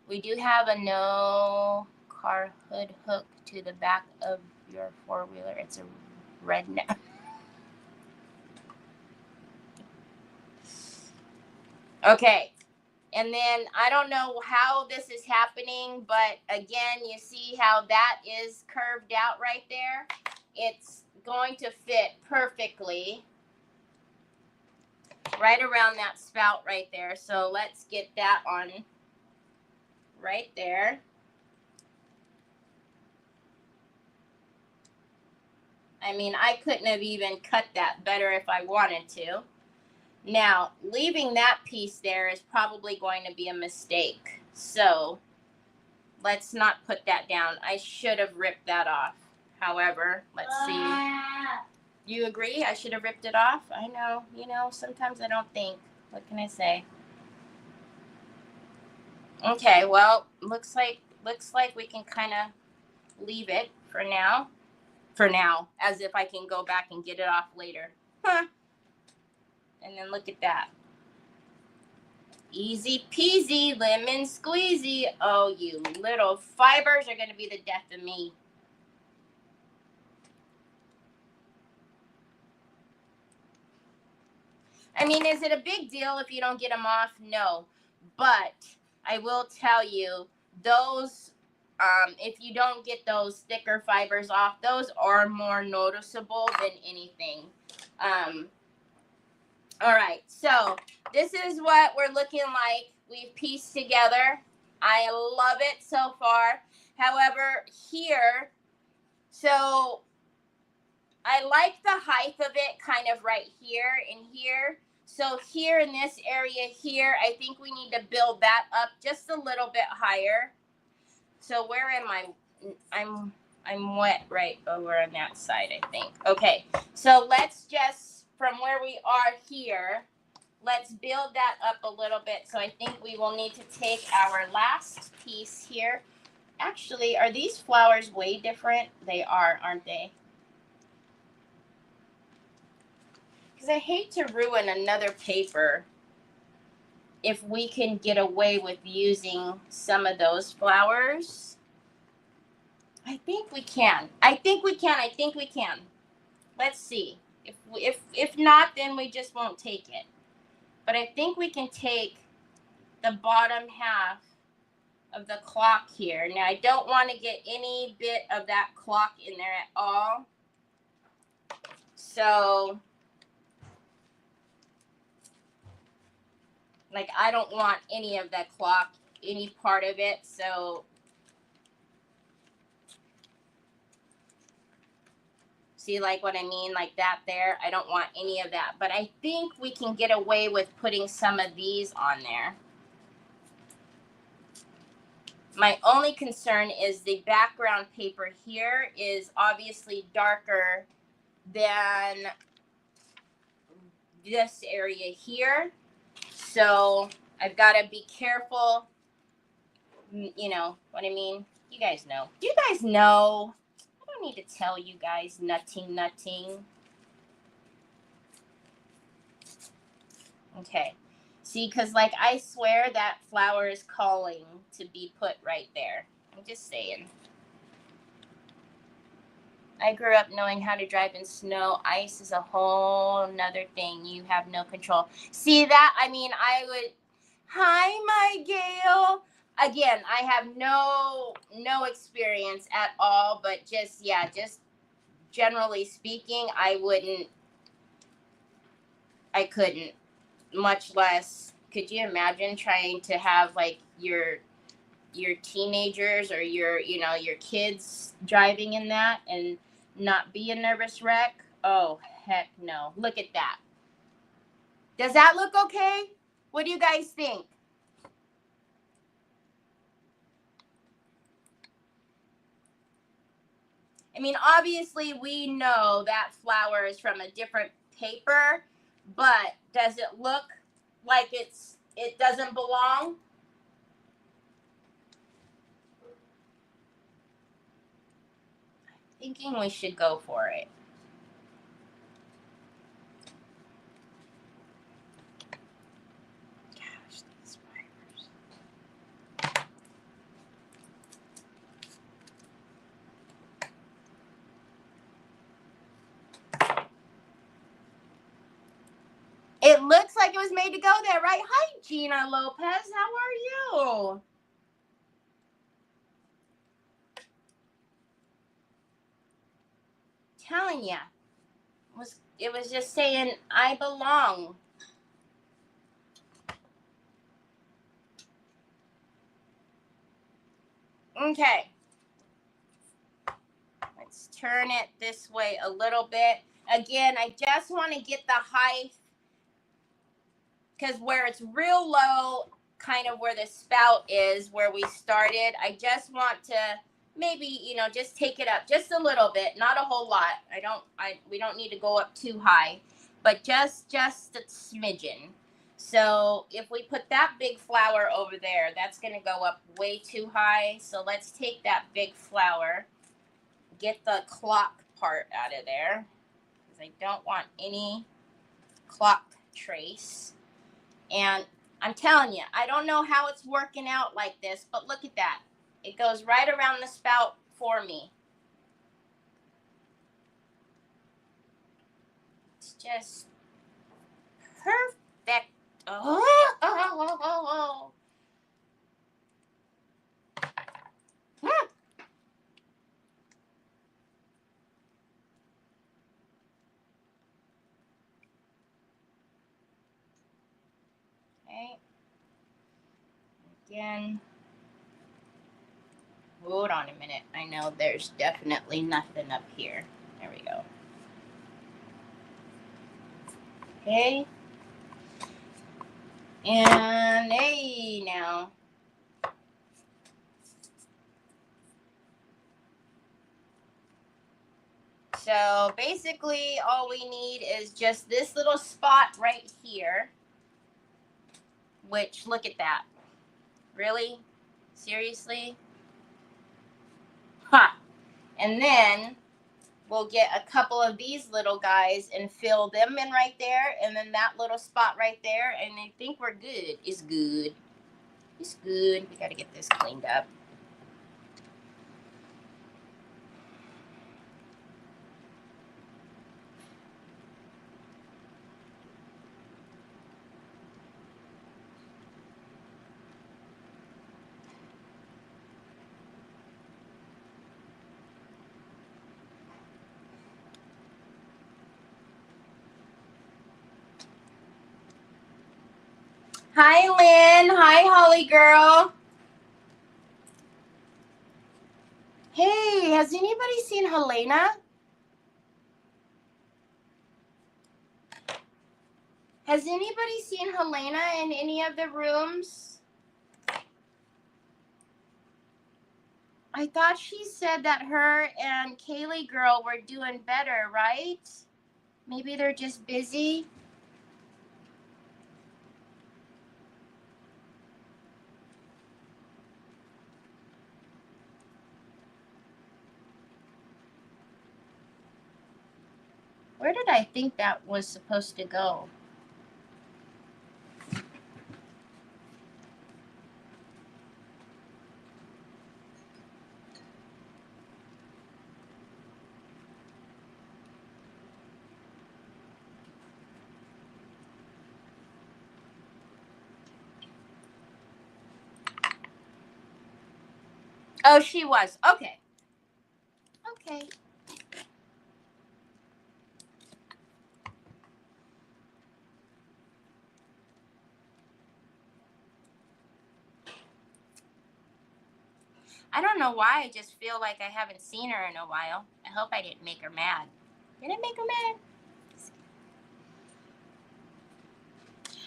We do have a no car hood hook to the back of your four-wheeler. It's a redneck. Okay. And then I don't know how this is happening, but again, you see how that is curved out right there? It's going to fit perfectly right around that spout right there. So let's get that on right there. I mean, I couldn't have even cut that better if I wanted to. Now, leaving that piece there is probably going to be a mistake. So let's not put that down. I should have ripped that off. However, let's see. You agree? I should have ripped it off? I know. You know, sometimes I don't think. What can I say? Okay, well, looks like we can kind of leave it for now. For now, as if I can go back and get it off later. Huh. And then look at that. Easy peasy, lemon squeezy. Oh, you little fibers are going to be the death of me. I mean, is it a big deal if you don't get them off? No. But I will tell you, those, if you don't get those thicker fibers off, those are more noticeable than anything. All right, so this is what we're looking like. We've pieced together. I love it so far. However, here, so I like the height of it kind of right here and here. So here in this area here, I think we need to build that up just a little bit higher. So where am I? I'm wet right over on that side, I think. Okay, so let's just, from where we are here, let's build that up a little bit. So I think we will need to take our last piece here. Actually, are these flowers way different? They are, aren't they? Because I hate to ruin another paper if we can get away with using some of those flowers. I think we can. I think we can. Let's see. If not, then we just won't take it. But I think we can take the bottom half of the clock here. Now, I don't want to get any bit of that clock in there at all. So, like, I don't want any of that clock, any part of it. So, see, like what I mean? Like that there. I don't want any of that. But I think we can get away with putting some of these on there. My only concern is the background paper here is obviously darker than this area here. So I've got to be careful. You know what I mean? You guys know. You guys know. I don't need to tell you guys nothing. Okay. See, because like I swear that flower is calling to be put right there. I'm just saying. I grew up knowing how to drive in snow. Ice is a whole nother thing. You have no control. See that? I mean, I would. Hi, my Gail. Again, I have no experience at all, but just generally speaking, I couldn't. Much less, could you imagine trying to have like your teenagers or your kids driving in that and not be a nervous wreck? Oh, heck no. Look at that. Does that look okay? What do you guys think? I mean, obviously we know that flower is from a different paper, but does it look like it doesn't belong? Thinking we should go for it. Gosh, these fibers. It looks like it was made to go there, right? Hi, Gina Lopez. How are you? Telling you. It was just saying, I belong. Okay. Let's turn it this way a little bit. Again, I just want to get the height, because where it's real low, kind of where the spout is, where we started, I just want to maybe, you know, just take it up just a little bit, not a whole lot. We don't need to go up too high, but just a smidgen. So if we put that big flower over there, that's going to go up way too high. So let's take that big flower, get the clock part out of there, because I don't want any clock trace. And I'm telling you, I don't know how it's working out like this, but look at that. It goes right around the spout for me. It's just perfect. Oh. Okay. Again. Hold on a minute. I know there's definitely nothing up here. There we go. Okay. And hey, now. So basically all we need is just this little spot right here, which, look at that. Really? Seriously? Huh. And then we'll get a couple of these little guys and fill them in right there, and then that little spot right there, and I think we're good. It's good. It's good. We gotta get this cleaned up. Hi, Lynn. Hi, Holly girl. Hey, has anybody seen Helena? Has anybody seen Helena in any of the rooms? I thought she said that her and Kaylee girl were doing better, right? Maybe they're just busy. Where did I think that was supposed to go? Oh, she was. Okay. Okay. I don't know why. I just feel like I haven't seen her in a while. I hope I didn't make her mad. Did I make her mad?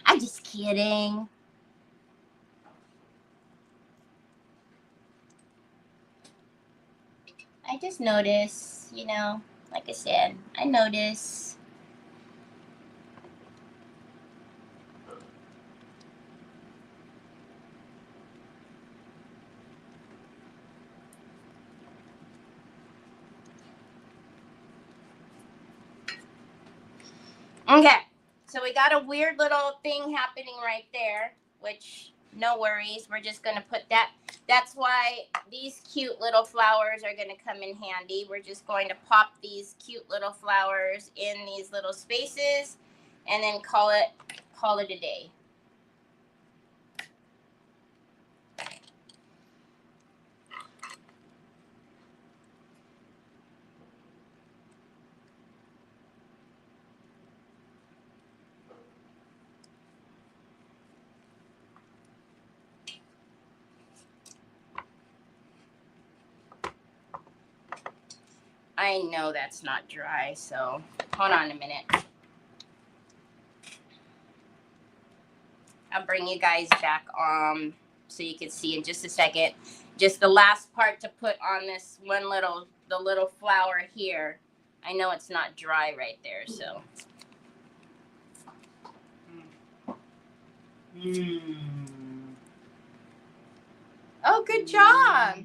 I'm just kidding. I just notice, you know, like I said, I notice. Okay, so we got a weird little thing happening right there, which no worries. We're just going to put that. That's why these cute little flowers are going to come in handy. We're just going to pop these cute little flowers in these little spaces and then call it call it a day. I know that's not dry, so hold on a minute. I'll bring you guys back so you can see in just a second. Just the last part to put on this one the little flower here. I know it's not dry right there, so. Oh, good job.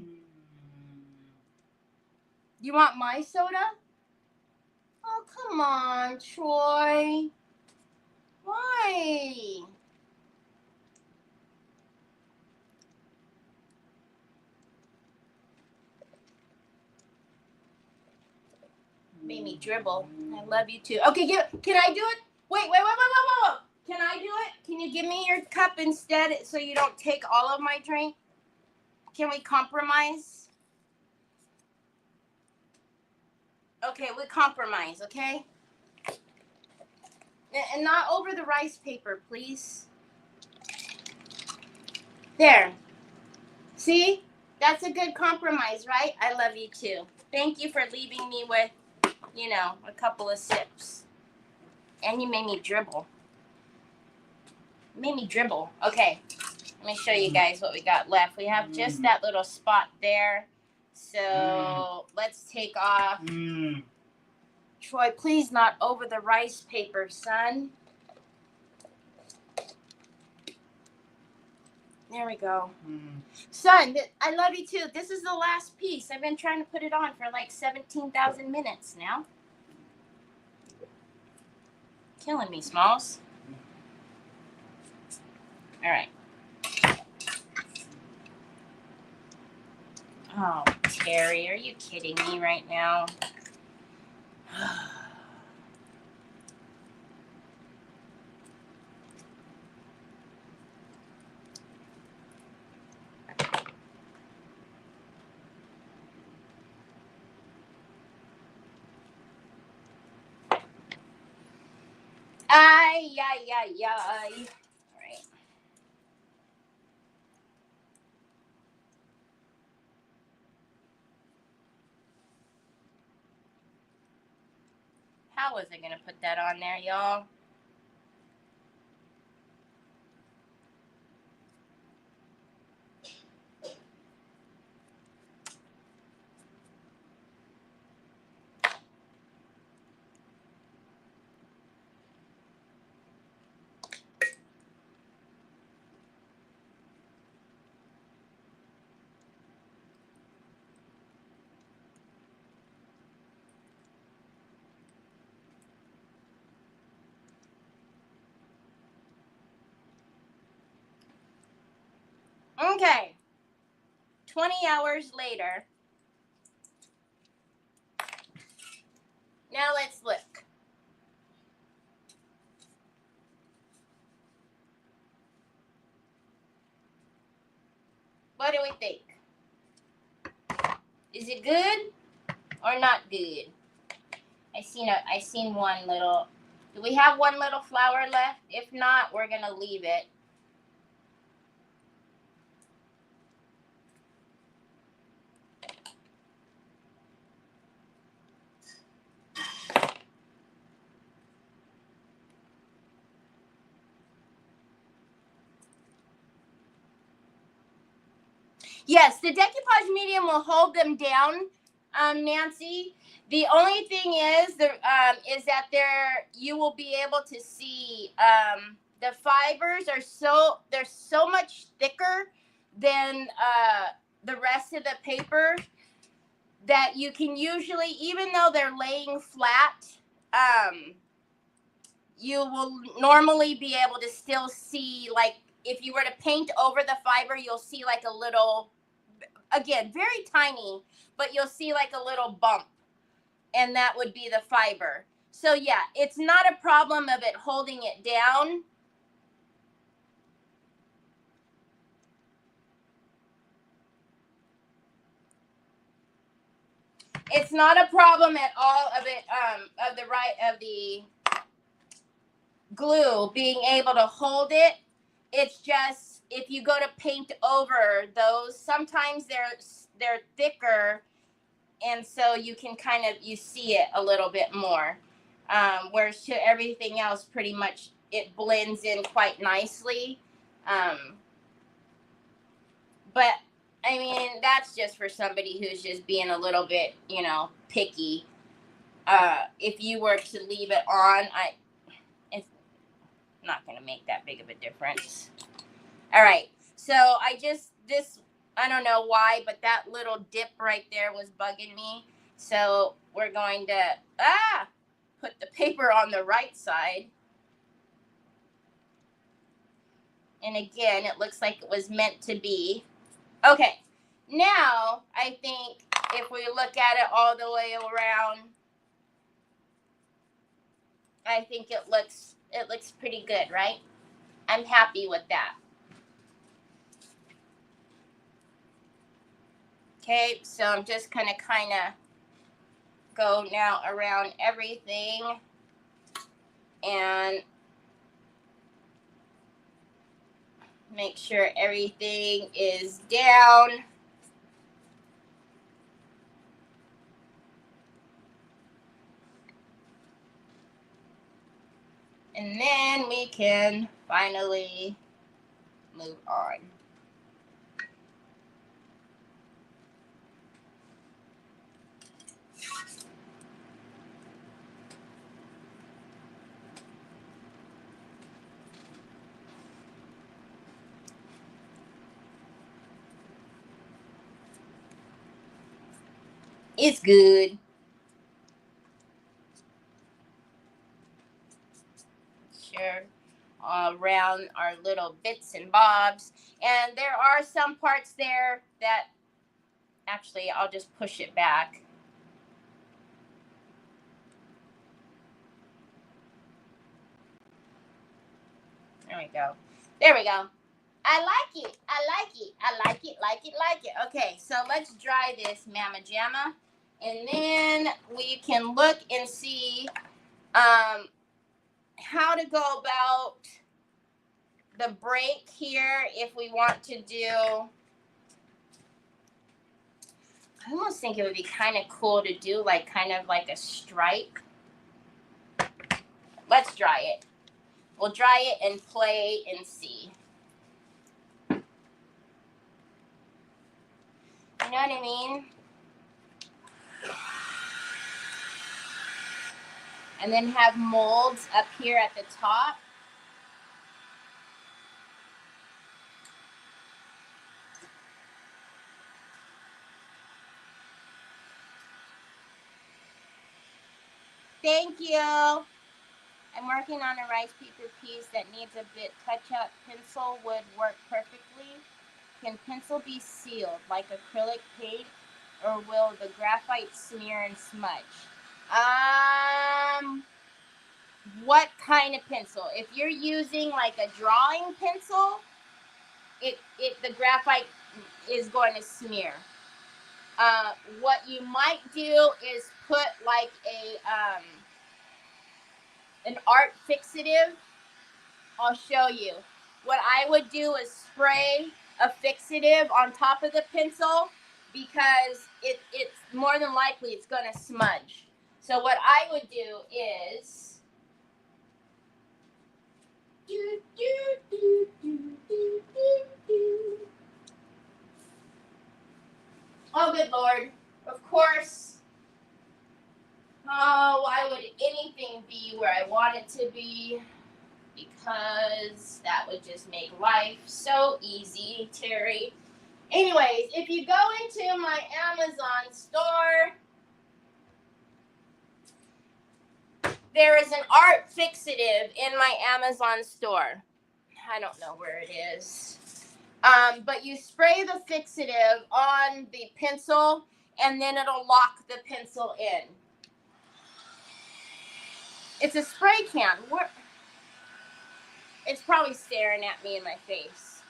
You want my soda? Oh, come on, Troy. Why? Made me dribble. I love you too. Okay, can I do it? Wait. Can I do it? Can you give me your cup instead so you don't take all of my drink? Can we compromise? Okay, we compromise, okay? And not over the rice paper, please. There. See? That's a good compromise, right? I love you too. Thank you for leaving me with, you know, a couple of sips. And you made me dribble. Okay. Let me show you guys what we got left. We have just that little spot there. So let's take off. Troy, please not over the rice paper, son. There we go. Son, I love you too. This is the last piece. I've been trying to put it on for like 17,000 minutes now. Killing me, Smalls. All right. Oh, Terry, are you kidding me right now? Ay. All right. How was I going to put that on there, y'all? Okay. 20 hours later. Now let's look. What do we think? Is it good or not good? I seen one little. Do we have one little flower left? If not, we're gonna leave it. Yes, the decoupage medium will hold them down, Nancy. The only thing is that you will be able to see the fibers are they're so much thicker than the rest of the paper that you can usually, even though they're laying flat, you will normally be able to still see, like, if you were to paint over the fiber, you'll see like a little, again, very tiny, but you'll see like a little bump, and that would be the fiber. So yeah, it's not a problem of it holding it down. It's not a problem at all of it, of the glue being able to hold it. It's just if you go to paint over those, sometimes they're thicker, and so you can kind of you see it a little bit more. Whereas to everything else, pretty much it blends in quite nicely. But I mean, that's just for somebody who's just being a little bit, you know, picky. If you were to leave it on, it's not going to make that big of a difference. All right. So I don't know why, but that little dip right there was bugging me. So we're going to, put the paper on the right side. And again, it looks like it was meant to be. Okay. Now, I think if we look at it all the way around, I think it looks pretty good, right? I'm happy with that. Okay, so I'm just gonna kind of go now around everything and make sure everything is down. And then we can finally move on. It's good. Sure. Around our little bits and bobs. And there are some parts there that actually I'll just push it back. There we go. There we go. I like it. I like it. I like it, like it, like it. Okay, so let's dry this Mama Jamma. And then we can look and see how to go about the break here if we want to do. I almost think it would be kind of cool to do kind of like a stripe. Let's dry it. We'll dry it and play and see. You know what I mean? And then have molds up here at the top. Thank you. I'm working on a rice paper piece that needs a bit touch-up. Pencil would work perfectly. Can pencil be sealed like acrylic paint, or will the graphite smear and smudge? What kind of pencil? If you're using like a drawing pencil, the graphite is going to smear. What you might do is put like an art fixative. I'll show you. What I would do is spray a fixative on top of the pencil because it's more than likely it's going to smudge. So what I would do is oh, good Lord. Of course. Oh, why would anything be where I want it to be? Because that would just make life so easy, Terry. Anyways, if you go into my Amazon store, there is an art fixative in my Amazon store. I don't know where it is. But you spray the fixative on the pencil, and then it'll lock the pencil in. It's a spray can. It's probably staring at me in my face.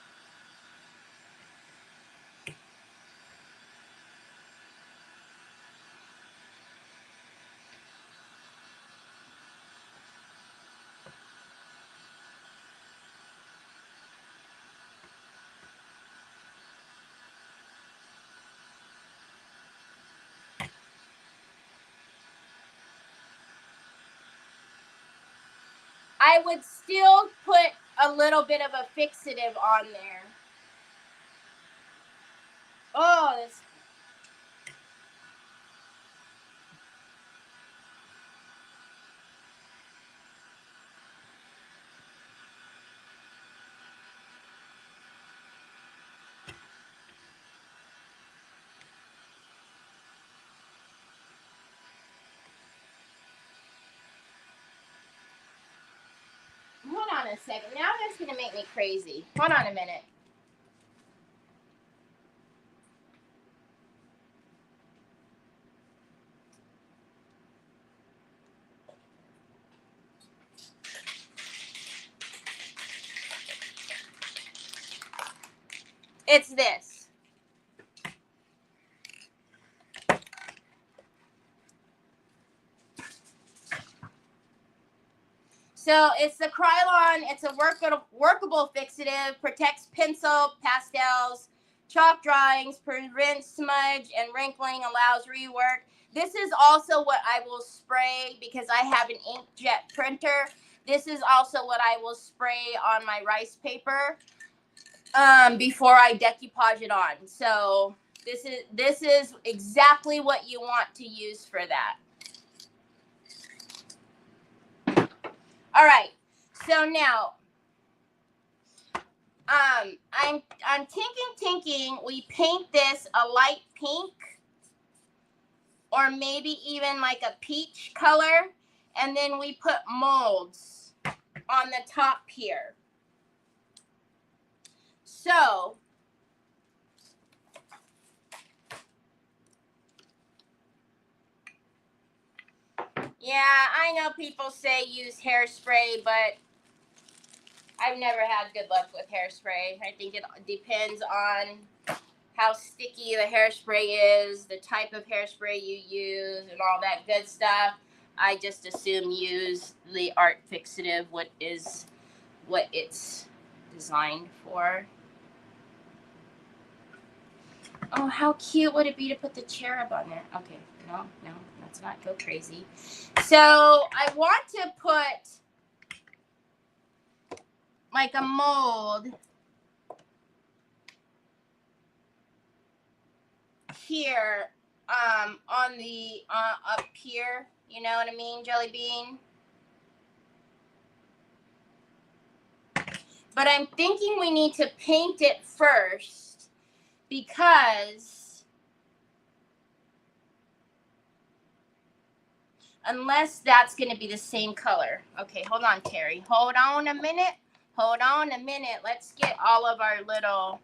I would still put a little bit of a fixative on there. Oh, this. Hold on a second. Now that's going to make me crazy. Hold on a minute. It's this. So it's the Krylon. It's a workable fixative, protects pencil, pastels, chalk drawings, prevents smudge and wrinkling, allows rework. This is also what I will spray because I have an inkjet printer. This is also what I will spray on my rice paper before I decoupage it on. So this is exactly what you want to use for that. All right, so now, I'm thinking we paint this a light pink, or maybe even like a peach color, and then we put molds on the top here. So, yeah, I know people say use hairspray, but I've never had good luck with hairspray. I think it depends on how sticky the hairspray is, the type of hairspray you use, and all that good stuff. I just assume use the art fixative, what it's designed for. Oh, how cute would it be to put the cherub on there? Okay, no, let's not go crazy. So I want to put like a mold here, on the up here, you know what I mean, Jelly Bean? But I'm thinking we need to paint it first because unless that's going to be the same color. Okay, hold on, Terry. Hold on a minute. Hold on a minute. Let's get all of our little...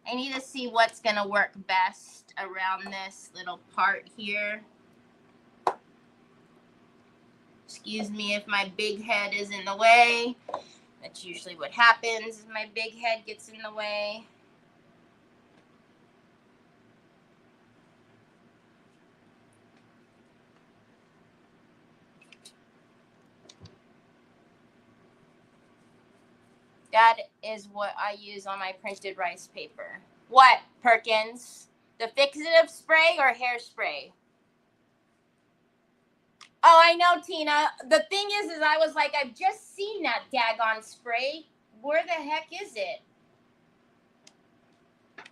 I need to see what's going to work best around this little part here. Excuse me if my big head is in the way. That's usually what happens if my big head gets in the way. That is what I use on my printed rice paper. What, Perkins? The fixative spray or hairspray? Oh, I know, Tina. The thing is I was like, I've just seen that daggone spray. Where the heck is it?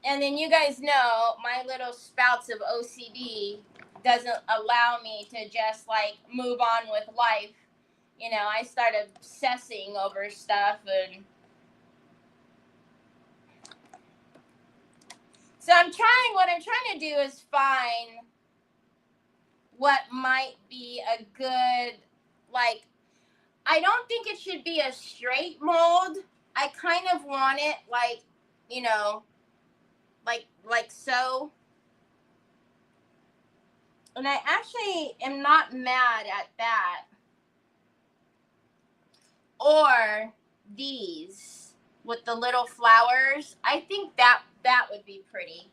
And then you guys know my little spouts of OCD doesn't allow me to just like move on with life. You know, I start obsessing over stuff, and so what I'm trying to do is find what might be a good, like, I don't think it should be a straight mold. I kind of want it like, you know, like so. And I actually am not mad at that. Or these with the little flowers. I think that would be pretty.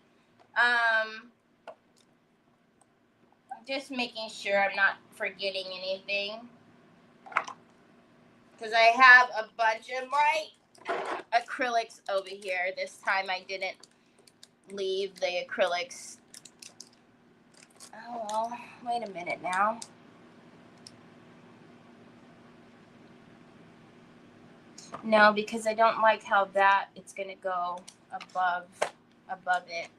Just making sure I'm not forgetting anything. Because I have a bunch of my acrylics over here. This time I didn't leave the acrylics. Oh, well, wait a minute now. No, because I don't like how that it's gonna go above it.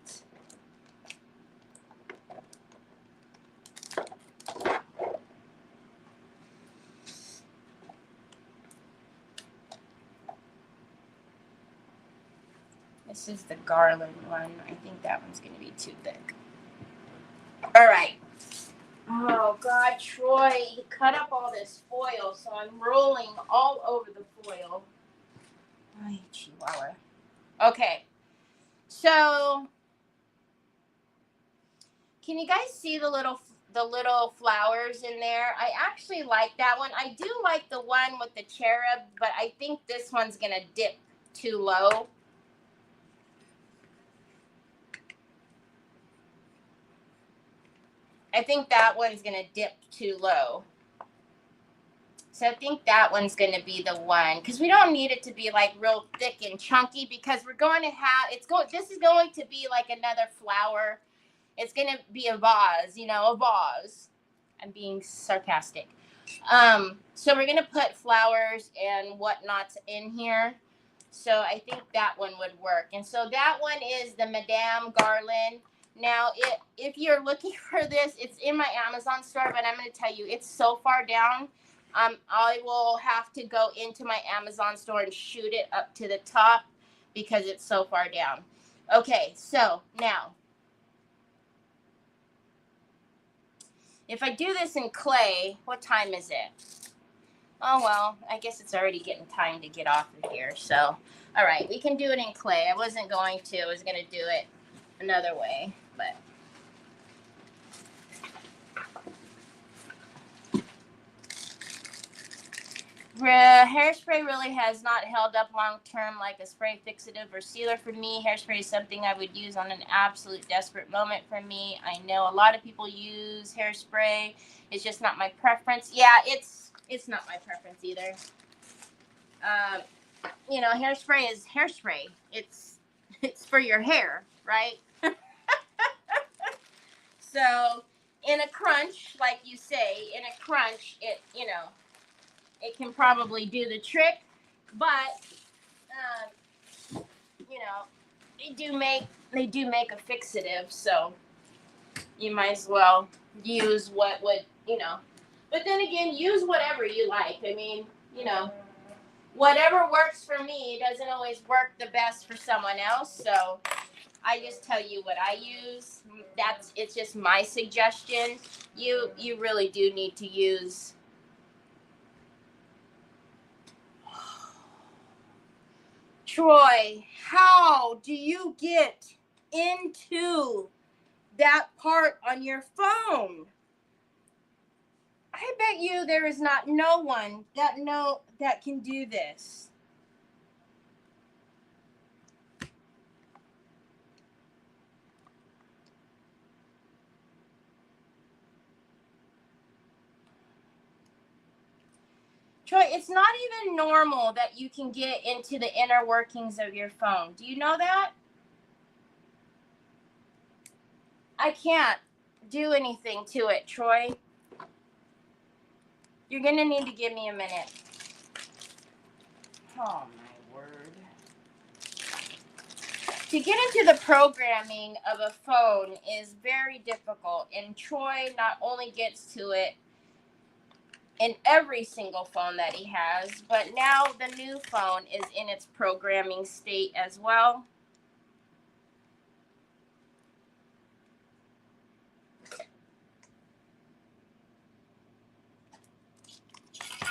This is the garland one. I think that one's gonna be too thick. All right. Oh God, Troy, he cut up all this foil, so I'm rolling all over the foil. Ay, Chihuahua. Okay, so can you guys see the little flowers in there? I actually like that one. I do like the one with the cherub, but I think this one's gonna dip too low. I think that one's gonna dip too low. So I think that one's going to be the one, because we don't need it to be like real thick and chunky, because we're going to have, this is going to be like another flower. It's going to be a vase, a vase. I'm being sarcastic. So we're going to put flowers and whatnots in here. So I think that one would work. And so that one is the Madame Garland. Now, if you're looking for this, it's in my Amazon store, but I'm going to tell you, it's so far down. I will have to go into my Amazon store and shoot it up to the top because it's so far down. Okay, so now, if I do this in clay, what time is it? Oh, well, I guess it's already getting time to get off of here. So, all right, we can do it in clay. I wasn't going to. I was going to do it another way, but... Hairspray really has not held up long term like a spray fixative or sealer for me. Hairspray is something I would use on an absolute desperate moment for me. I know a lot of people use hairspray. It's just not my preference. Yeah, it's not my preference either. Hairspray is hairspray. It's for your hair, right? So in a crunch, like you say, it can probably do the trick, but they do make a fixative, so you might as well use what would, but then again, use whatever you like. I mean, whatever works for me doesn't always work the best for someone else, so I just tell you what I use. It's just my suggestion. You really do need to use... Troy, how do you get into that part on your phone? I bet you there is not no one that can do this. Troy, it's not even normal that you can get into the inner workings of your phone. Do you know that? I can't do anything to it, Troy. You're going to need to give me a minute. Oh, my word. To get into the programming of a phone is very difficult, and Troy not only gets to it in every single phone that he has, but now the new phone is in its programming state as well.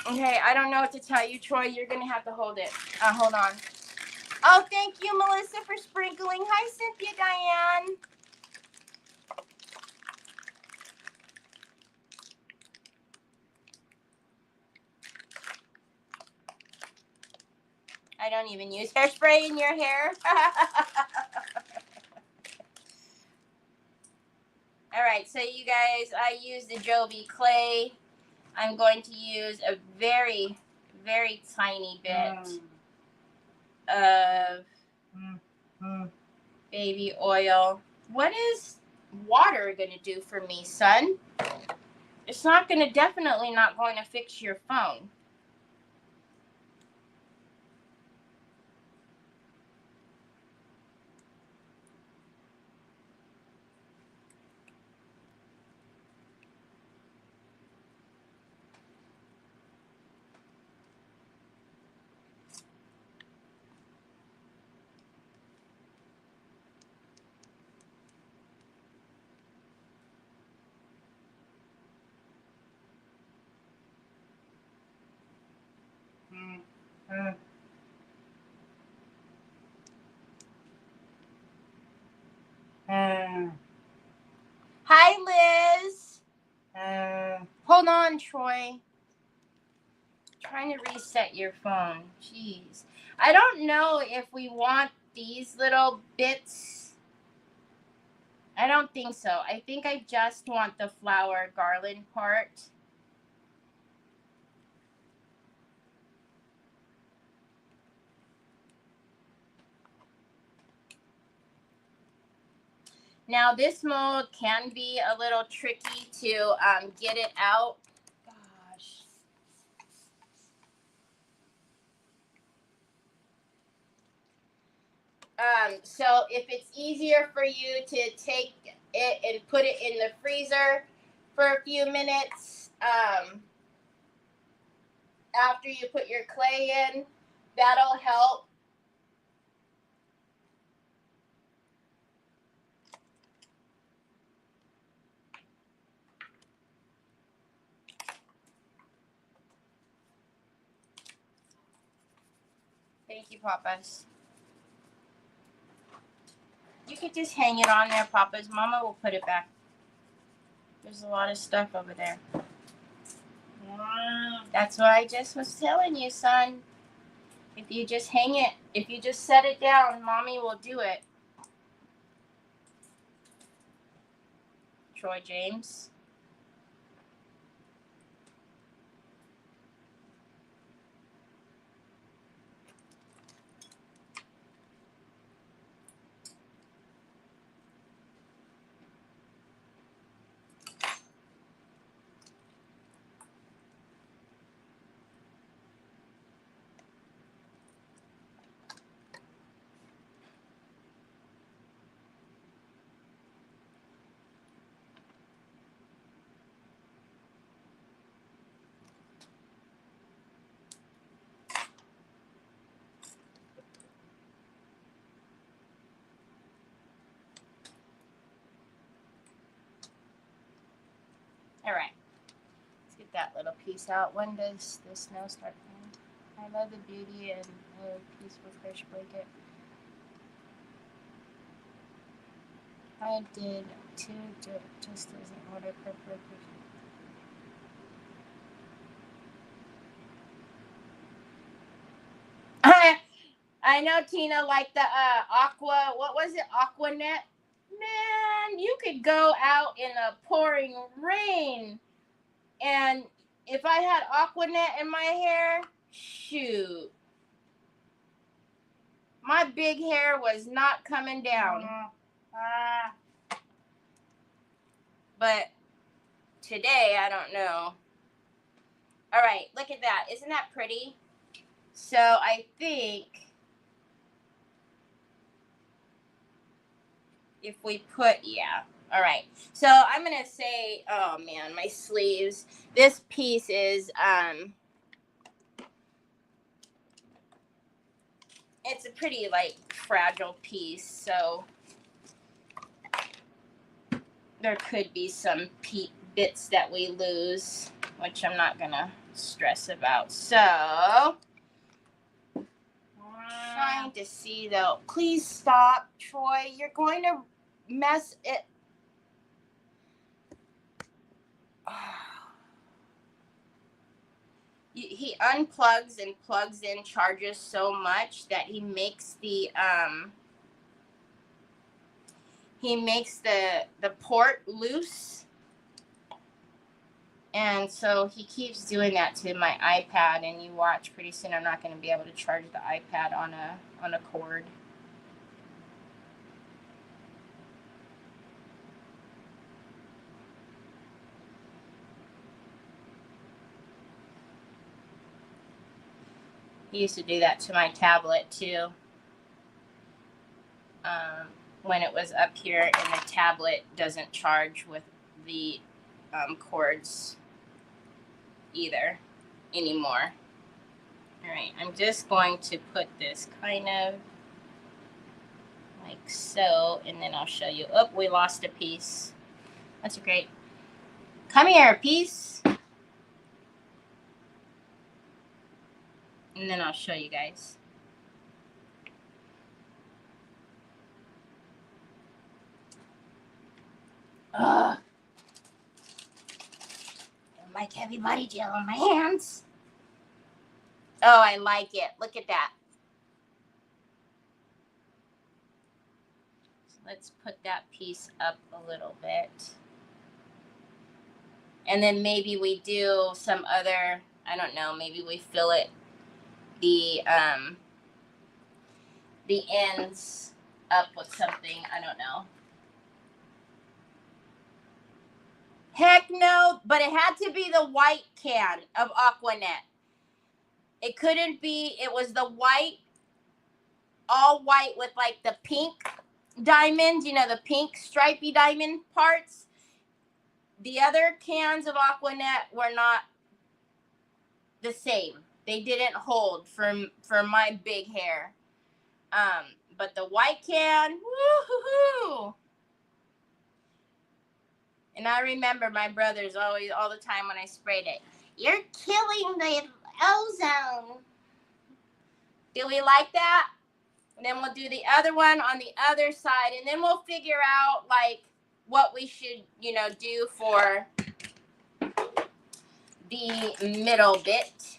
Okay, I don't know what to tell you, Troy. You're going to have to hold it. Hold on. Oh, thank you, Melissa, for sprinkling. Hi, Cynthia Diane. I don't even use hairspray in your hair. All right, so you guys, I use the Joby clay. I'm going to use a very, very tiny bit of baby oil. What is water going to do for me, son? It's definitely not going to fix your phone. Hi, Liz. Hold on, Troy. Trying to reset your phone. Jeez. I don't know if we want these little bits. I don't think so. I think I just want the flower garland part. Now, this mold can be a little tricky to get it out. Gosh. So if it's easier for you to take it and put it in the freezer for a few minutes after you put your clay in, that'll help. Thank you, Papas. You could just hang it on there, Papas. Mama will put it back. There's a lot of stuff over there. That's what I just was telling you, son. If you just hang it, if you just set it down, Mommy will do it. Troy James. All right. Let's get that little piece out. When does the snow start coming? I love the beauty and the peaceful fresh blanket. I did too, just as an order for purpose. I know Tina liked the aqua, what was it, aqua net? Man, you could go out in a pouring rain, and if I had aqua net in my hair, shoot, my big hair was not coming down. But today, I don't know. All right, look at that. Isn't that pretty? So I think if we put, yeah. All right. So I'm going to say, oh man, my sleeves. This piece is, it's a pretty like fragile piece. So there could be some bits that we lose, which I'm not going to stress about. So trying to see though. Please stop, Troy. You're going to mess it. He unplugs and plugs in chargers so much that he makes the port loose, and so he keeps doing that to my iPad, and you watch, pretty soon I'm not going to be able to charge the iPad on a cord. He used to do that to my tablet too. When it was up here, and the tablet doesn't charge with the cords either anymore. All right, I'm just going to put this kind of like so, and then I'll show you. Oh, we lost a piece. That's great. Come here, piece. and then I'll show you guys. Ugh. Don't like heavy body gel on my hands. Oh, I like it. Look at that. So let's put that piece up a little bit. And then maybe we do some other, I don't know, maybe we fill it the ends up with something. I don't know. Heck no, but it had to be the white can of Aquanet. It couldn't be, it was the white, all white with like the pink diamonds, you know, the pink stripy diamond parts. The other cans of Aquanet were not the same. They didn't hold for my big hair. But the white can, woo-hoo-hoo. And I remember my brothers always, all the time when I sprayed it, you're killing the ozone. Do we like that? And then we'll do the other one on the other side, and then we'll figure out like what we should, you know, do for the middle bit.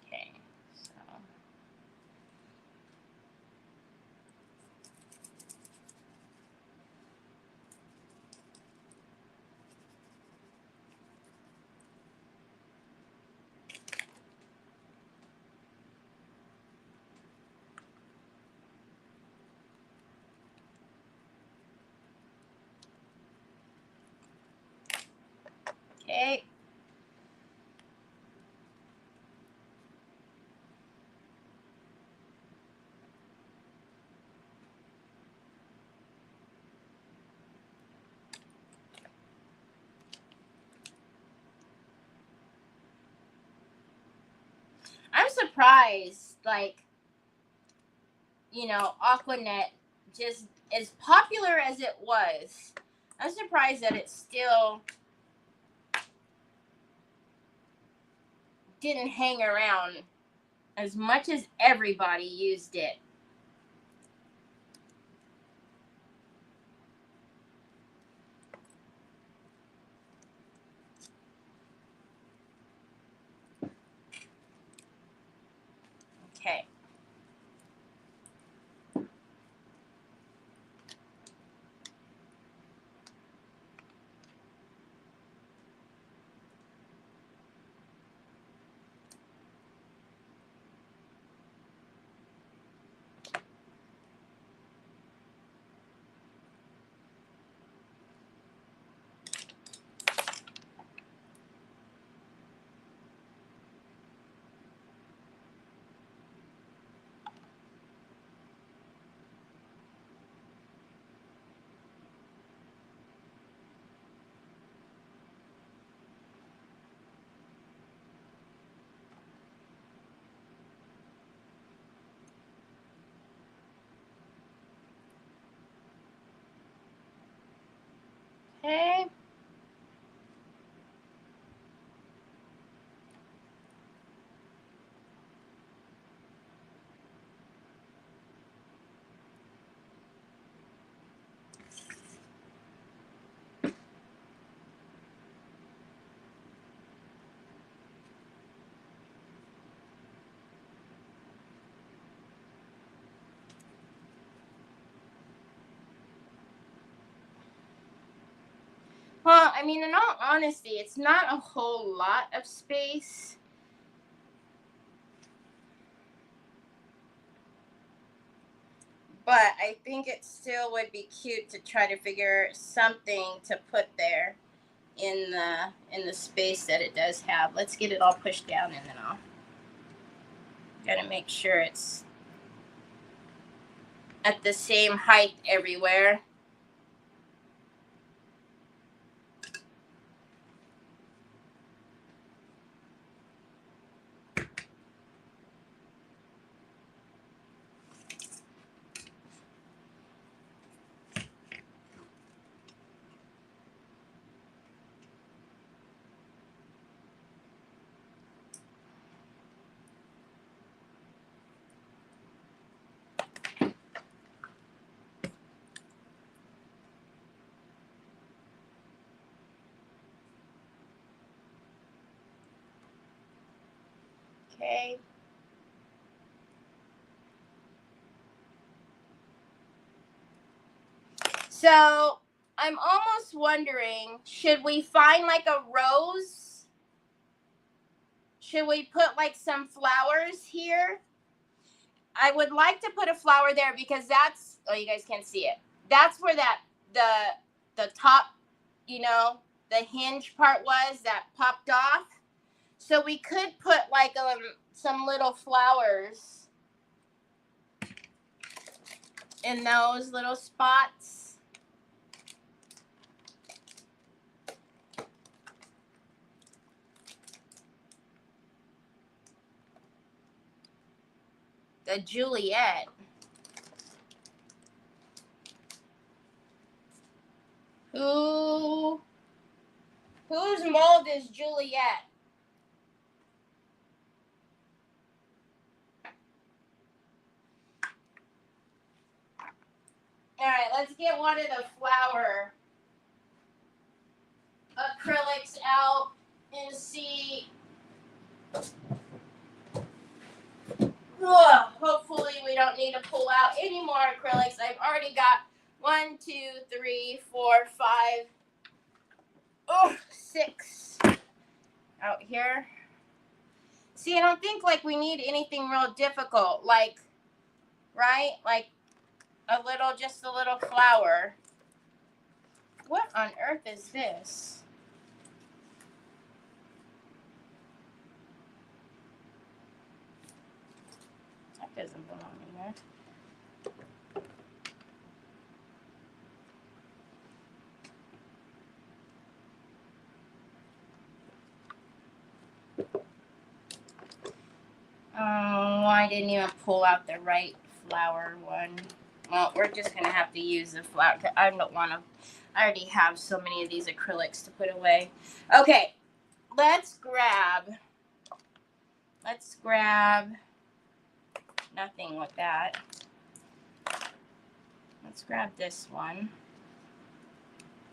Okay, so. Okay. I'm surprised, like, you know, Aquanet, just as popular as it was, I'm surprised that it still didn't hang around as much as everybody used it. Okay. Okay. Well, I mean, in all honesty, it's not a whole lot of space. But I think it still would be cute to try to figure something to put there in the space that it does have. Let's get it all pushed down, and then I'll gotta make sure it's at the same height everywhere. Okay. So I'm almost wondering, should we find like a rose? Should we put like some flowers here? I would like to put a flower there because that's, oh, you guys can't see it. That's where that, the top, you know, the hinge part was that popped off. So we could put like some little flowers in those little spots. The Juliet. Whose mold is Juliet? All right, let's get one of the flower acrylics out and see. Ugh, hopefully we don't need to pull out any more acrylics. I've already got 1, 2, 3, 4, 5, 6 out here. See, I don't think like we need anything real difficult, like, right? Like just a little flower. What on earth is this? That doesn't belong in there. Oh, I didn't even pull out the right flower one. Well, we're just going to have to use the flower. I don't want to. I already have so many of these acrylics to put away. Okay, let's grab nothing with that. Let's grab this one.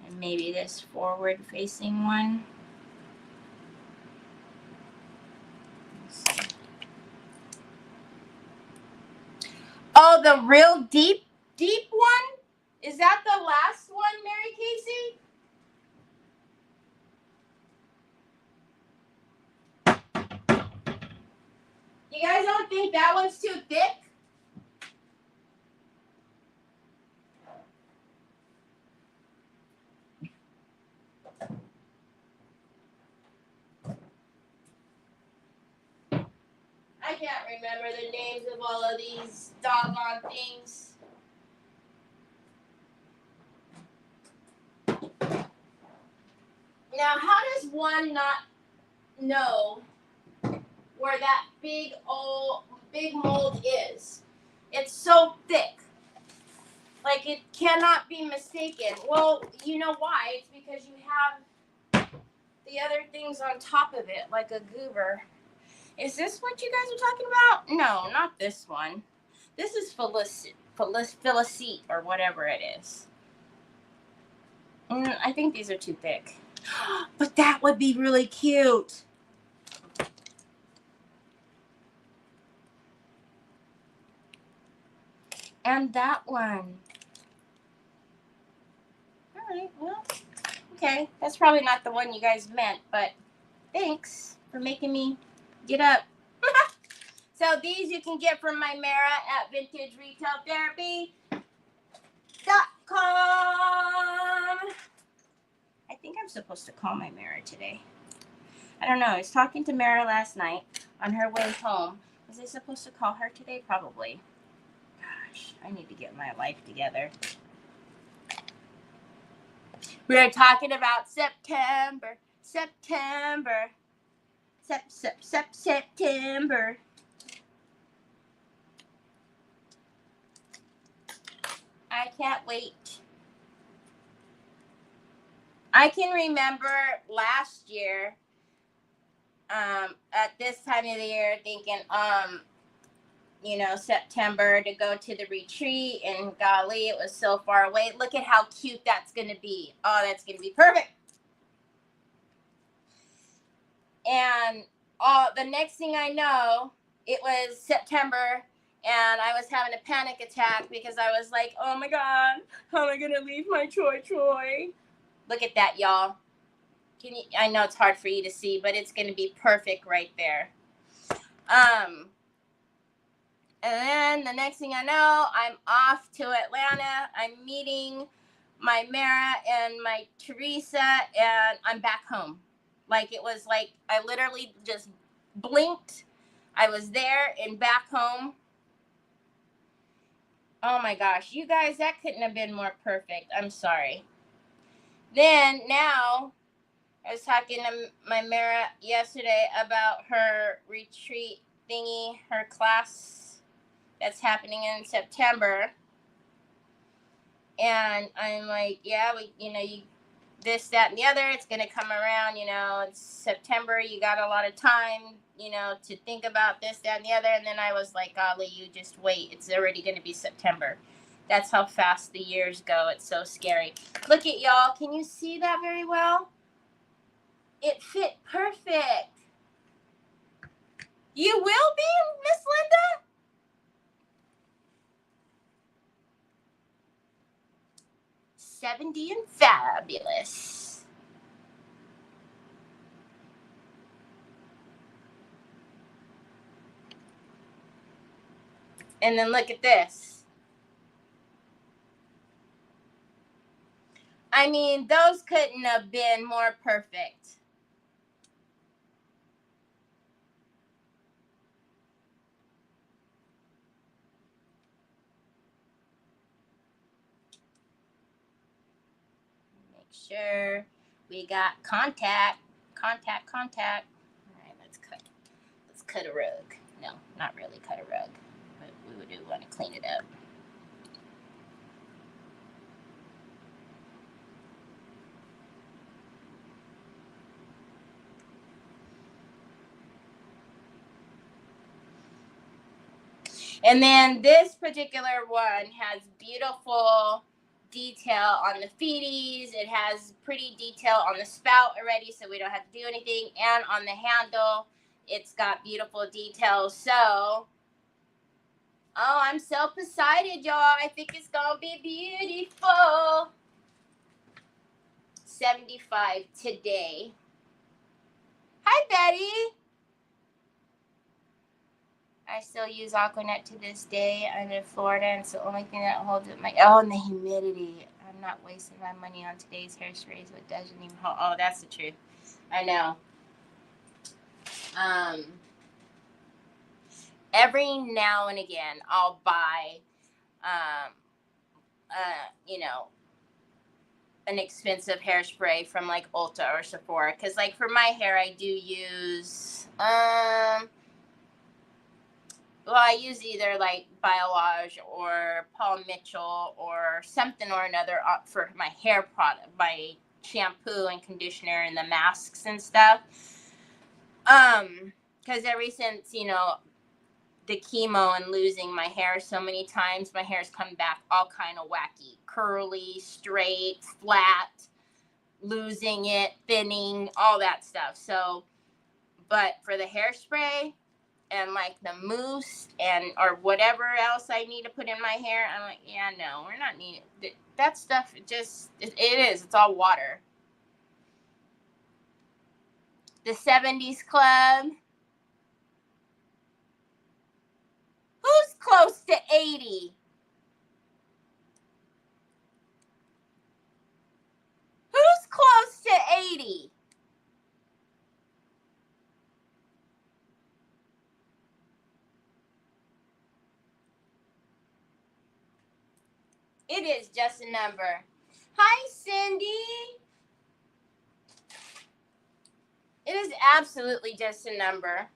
And maybe this forward-facing one. Oh, the real deep one? Is that the last one, Mary Casey? You guys don't think that one's too thick? I can't remember the names of all of these doggone things. Now, how does one not know where that big mold is? It's so thick. Like, it cannot be mistaken. Well, you know why? It's because you have the other things on top of it, like a goober. Is this what you guys are talking about? No, not this one. This is Felicite or whatever it is. I think these are too thick. But that would be really cute. And that one. All right, well, okay. That's probably not the one you guys meant, but thanks for making me get up. So these you can get from my Mara at vintageretailtherapy.com. I think I'm supposed to call my Mara today. I don't know. I was talking to Mara last night on her way home. Was I supposed to call her today? Probably. Gosh, I need to get my life together. We are talking about September. I can't wait. I can remember last year, at this time of the year, thinking, September to go to the retreat, and golly, it was so far away. Look at how cute that's going to be. Oh, that's going to be perfect. And the next thing I know, it was September, and I was having a panic attack because I was like, oh my God, how am I going to leave my Troy? Look at that, y'all. I know it's hard for you to see, but it's going to be perfect right there. And then the next thing I know, I'm off to Atlanta. I'm meeting my Mara and my Teresa, and I'm back home. Like, it was like I literally just blinked. I was there and back home. Oh my gosh, you guys, that couldn't have been more perfect. I'm sorry. Then now, I was talking to my Mara yesterday about her retreat thingy, her class that's happening in September. And I'm like, yeah, this, that, and the other, it's going to come around, it's September. You got a lot of time, to think about this, that, and the other. And then I was like, golly, you just wait. It's already going to be September. That's how fast the years go. It's so scary. Look at y'all. Can you see that very well? It fit perfect. You will be, Miss Linda? $70 and fabulous. And then look at this. I mean, those couldn't have been more perfect. Make sure we got contact. All right, let's cut a rug. No, not really cut a rug, but we do want to clean it up. And then this particular one has beautiful detail on the feeties. It has pretty detail on the spout already, so we don't have to do anything. And on the handle, it's got beautiful details. So, oh, I'm so excited, y'all. I think it's going to be beautiful. 75 today. Hi, Betty. I still use Aquanet to this day. I'm in Florida, and it's the only thing that holds up my... Oh, and the humidity. I'm not wasting my money on today's hairsprays, but doesn't even hold... Oh, that's the truth. I know. Every now and again, I'll buy, an expensive hairspray from, like, Ulta or Sephora. Because, like, for my hair, I do use... Well, I use either like Biolage or Paul Mitchell or something or another for my hair product, my shampoo and conditioner and the masks and stuff. Because ever since, the chemo and losing my hair so many times, my hair's come back all kind of wacky, curly, straight, flat, losing it, thinning, all that stuff. So, but for the hairspray, and like the mousse or whatever else I need to put in my hair, I'm like, yeah, no, we're not needing that stuff. It is. It's all water. The 70s Club. Who's close to 80? Who's close to 80? It is just a number. Hi, Cindy. It is absolutely just a number.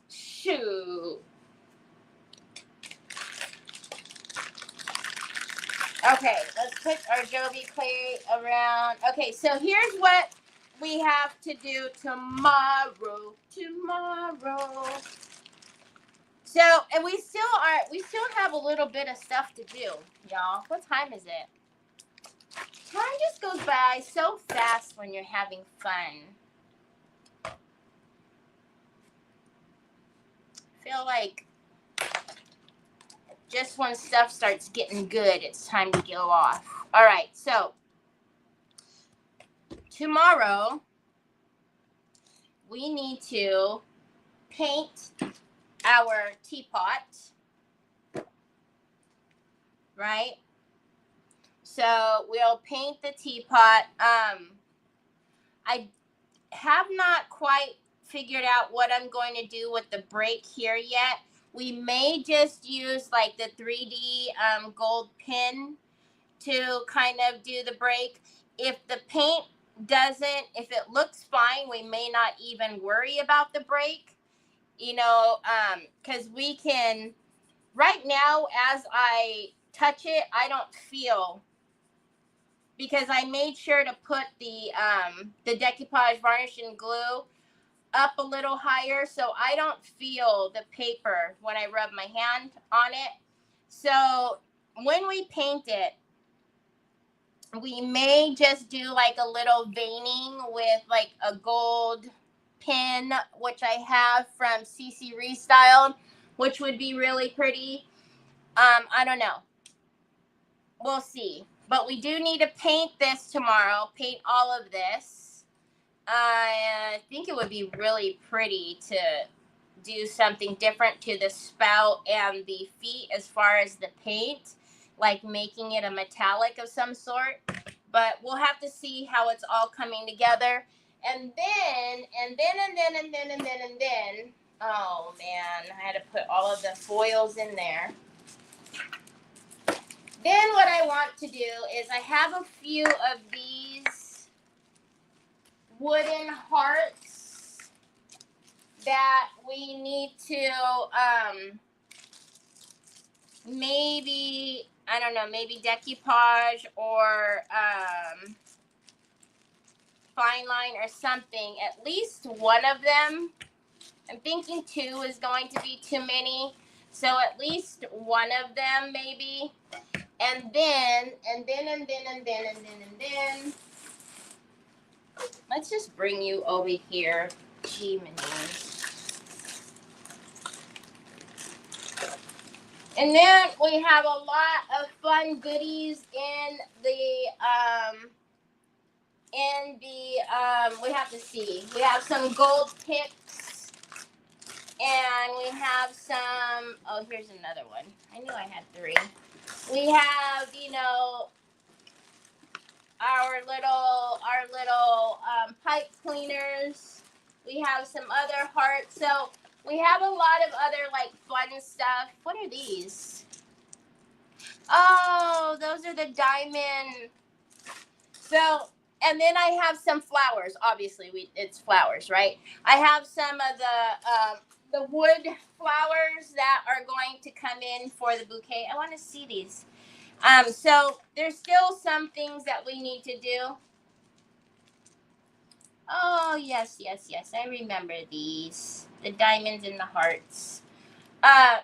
Shoot. Okay, let's put our Jovi clay around. Okay, so here's what we have to do tomorrow. So, and we still have a little bit of stuff to do, y'all. What time is it? Time just goes by so fast when you're having fun. feel like just when stuff starts getting good, it's time to go off. All right, so tomorrow we need to paint our teapot, right? So we'll paint the teapot. I have not quite figured out what I'm going to do with the break here yet. We may just use like the 3D gold pin to kind of do the break. If the paint doesn't, if it looks fine, we may not even worry about the break, you know, because we can, right now, as I touch it, I don't feel, because I made sure to put the decoupage varnish and glue up a little higher, so I don't feel the paper when I rub my hand on it. So when we paint it, we may just do like a little veining with like a gold pin, which I have from CC Restyled, which would be really pretty. I don't know. We'll see. But we do need to paint this tomorrow, paint all of this. I think it would be really pretty to do something different to the spout and the feet as far as the paint, like making it a metallic of some sort. But we'll have to see how it's all coming together. And then, oh man, I had to put all of the foils in there. Then what I want to do is I have a few of these wooden hearts that we need to maybe, I don't know, maybe decoupage or fine line or something. At least one of them. I'm thinking 2 is going to be too many. So at least one of them maybe. And then, let's just bring you over here. And then we have a lot of fun goodies in the, we have to see. We have some gold picks. And we have some, oh, here's another one. I knew I had 3. We have, you know, our little pipe cleaners. We have some other hearts. So we have a lot of other like fun stuff. What are these? Oh, those are the diamond. So, and then I have some flowers. Obviously, it's flowers, right? I have some of the wood flowers that are going to come in for the bouquet. I want to see these. So there's still some things that we need to do. Oh, yes. I remember these. The diamonds and the hearts.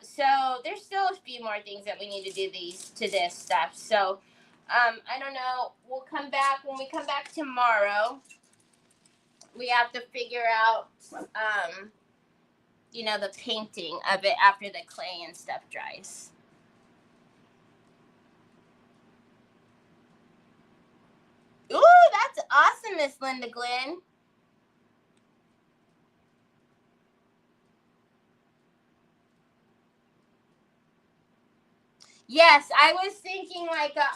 So there's still a few more things that we need to do to this stuff. So, I don't know. We'll come back. When we come back tomorrow, we have to figure out, you know, the painting of it after the clay and stuff dries. Ooh, that's awesome, Miss Linda Glenn. Yes, I was thinking like a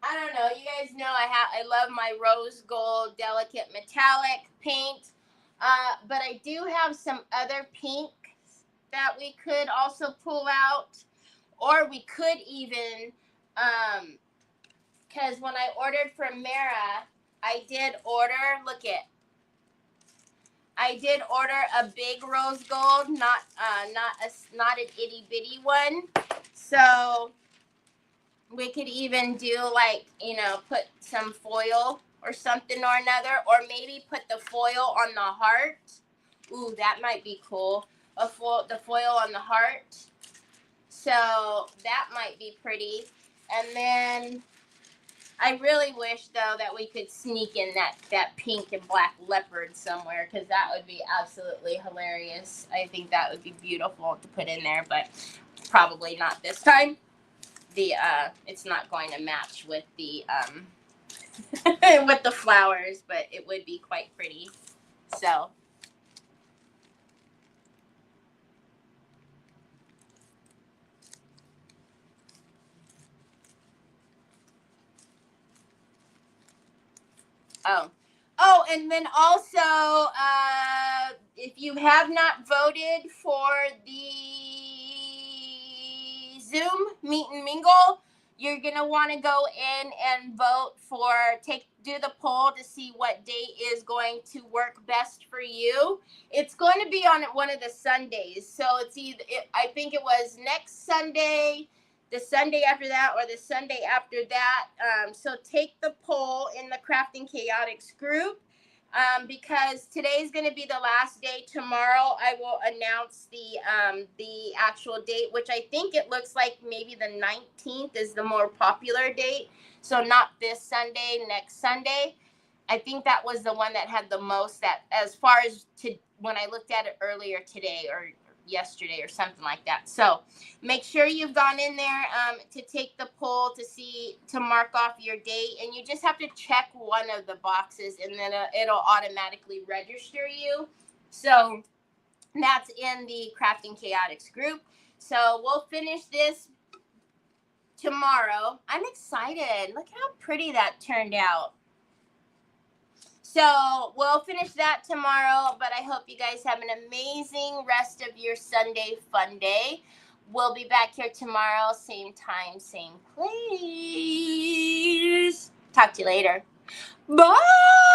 I don't know. You guys know I love my rose gold delicate metallic paint. But I do have some other pinks that we could also pull out, or we could even because when I ordered from Mara, I did order, I did order a big rose gold, not an itty bitty one. So we could even do like, you know, put some foil or something or another, or maybe put the foil on the heart. Ooh, that might be cool. The foil on the heart. So that might be pretty. And then I really wish, though, that we could sneak in that pink and black leopard somewhere, because that would be absolutely hilarious. I think that would be beautiful to put in there, but probably not this time. It's not going to match with the with the flowers, but it would be quite pretty. So. Oh, and then also, if you have not voted for the Zoom meet and mingle, you're gonna want to go in and vote for, do the poll to see what date is going to work best for you. It's going to be on one of the Sundays, so it's I think it was next Sunday, the Sunday after that, or the Sunday after that. So take the poll in the Crafting Chaotix group, because today's going to be the last day. Tomorrow I will announce the actual date, which I think it looks like maybe the 19th is the more popular date. So not this Sunday, next Sunday. I think that was the one that had the most, that as far as to when I looked at it earlier today or yesterday or something like that. So make sure you've gone in there to take the poll to mark off your date, and you just have to check one of the boxes, and then it'll automatically register you. So that's in the Crafting Chaotix group. So we'll finish this tomorrow. I'm excited. Look how pretty that turned out. So we'll finish that tomorrow, but I hope you guys have an amazing rest of your Sunday fun day. We'll be back here tomorrow, same time, same place. Talk to you later. Bye.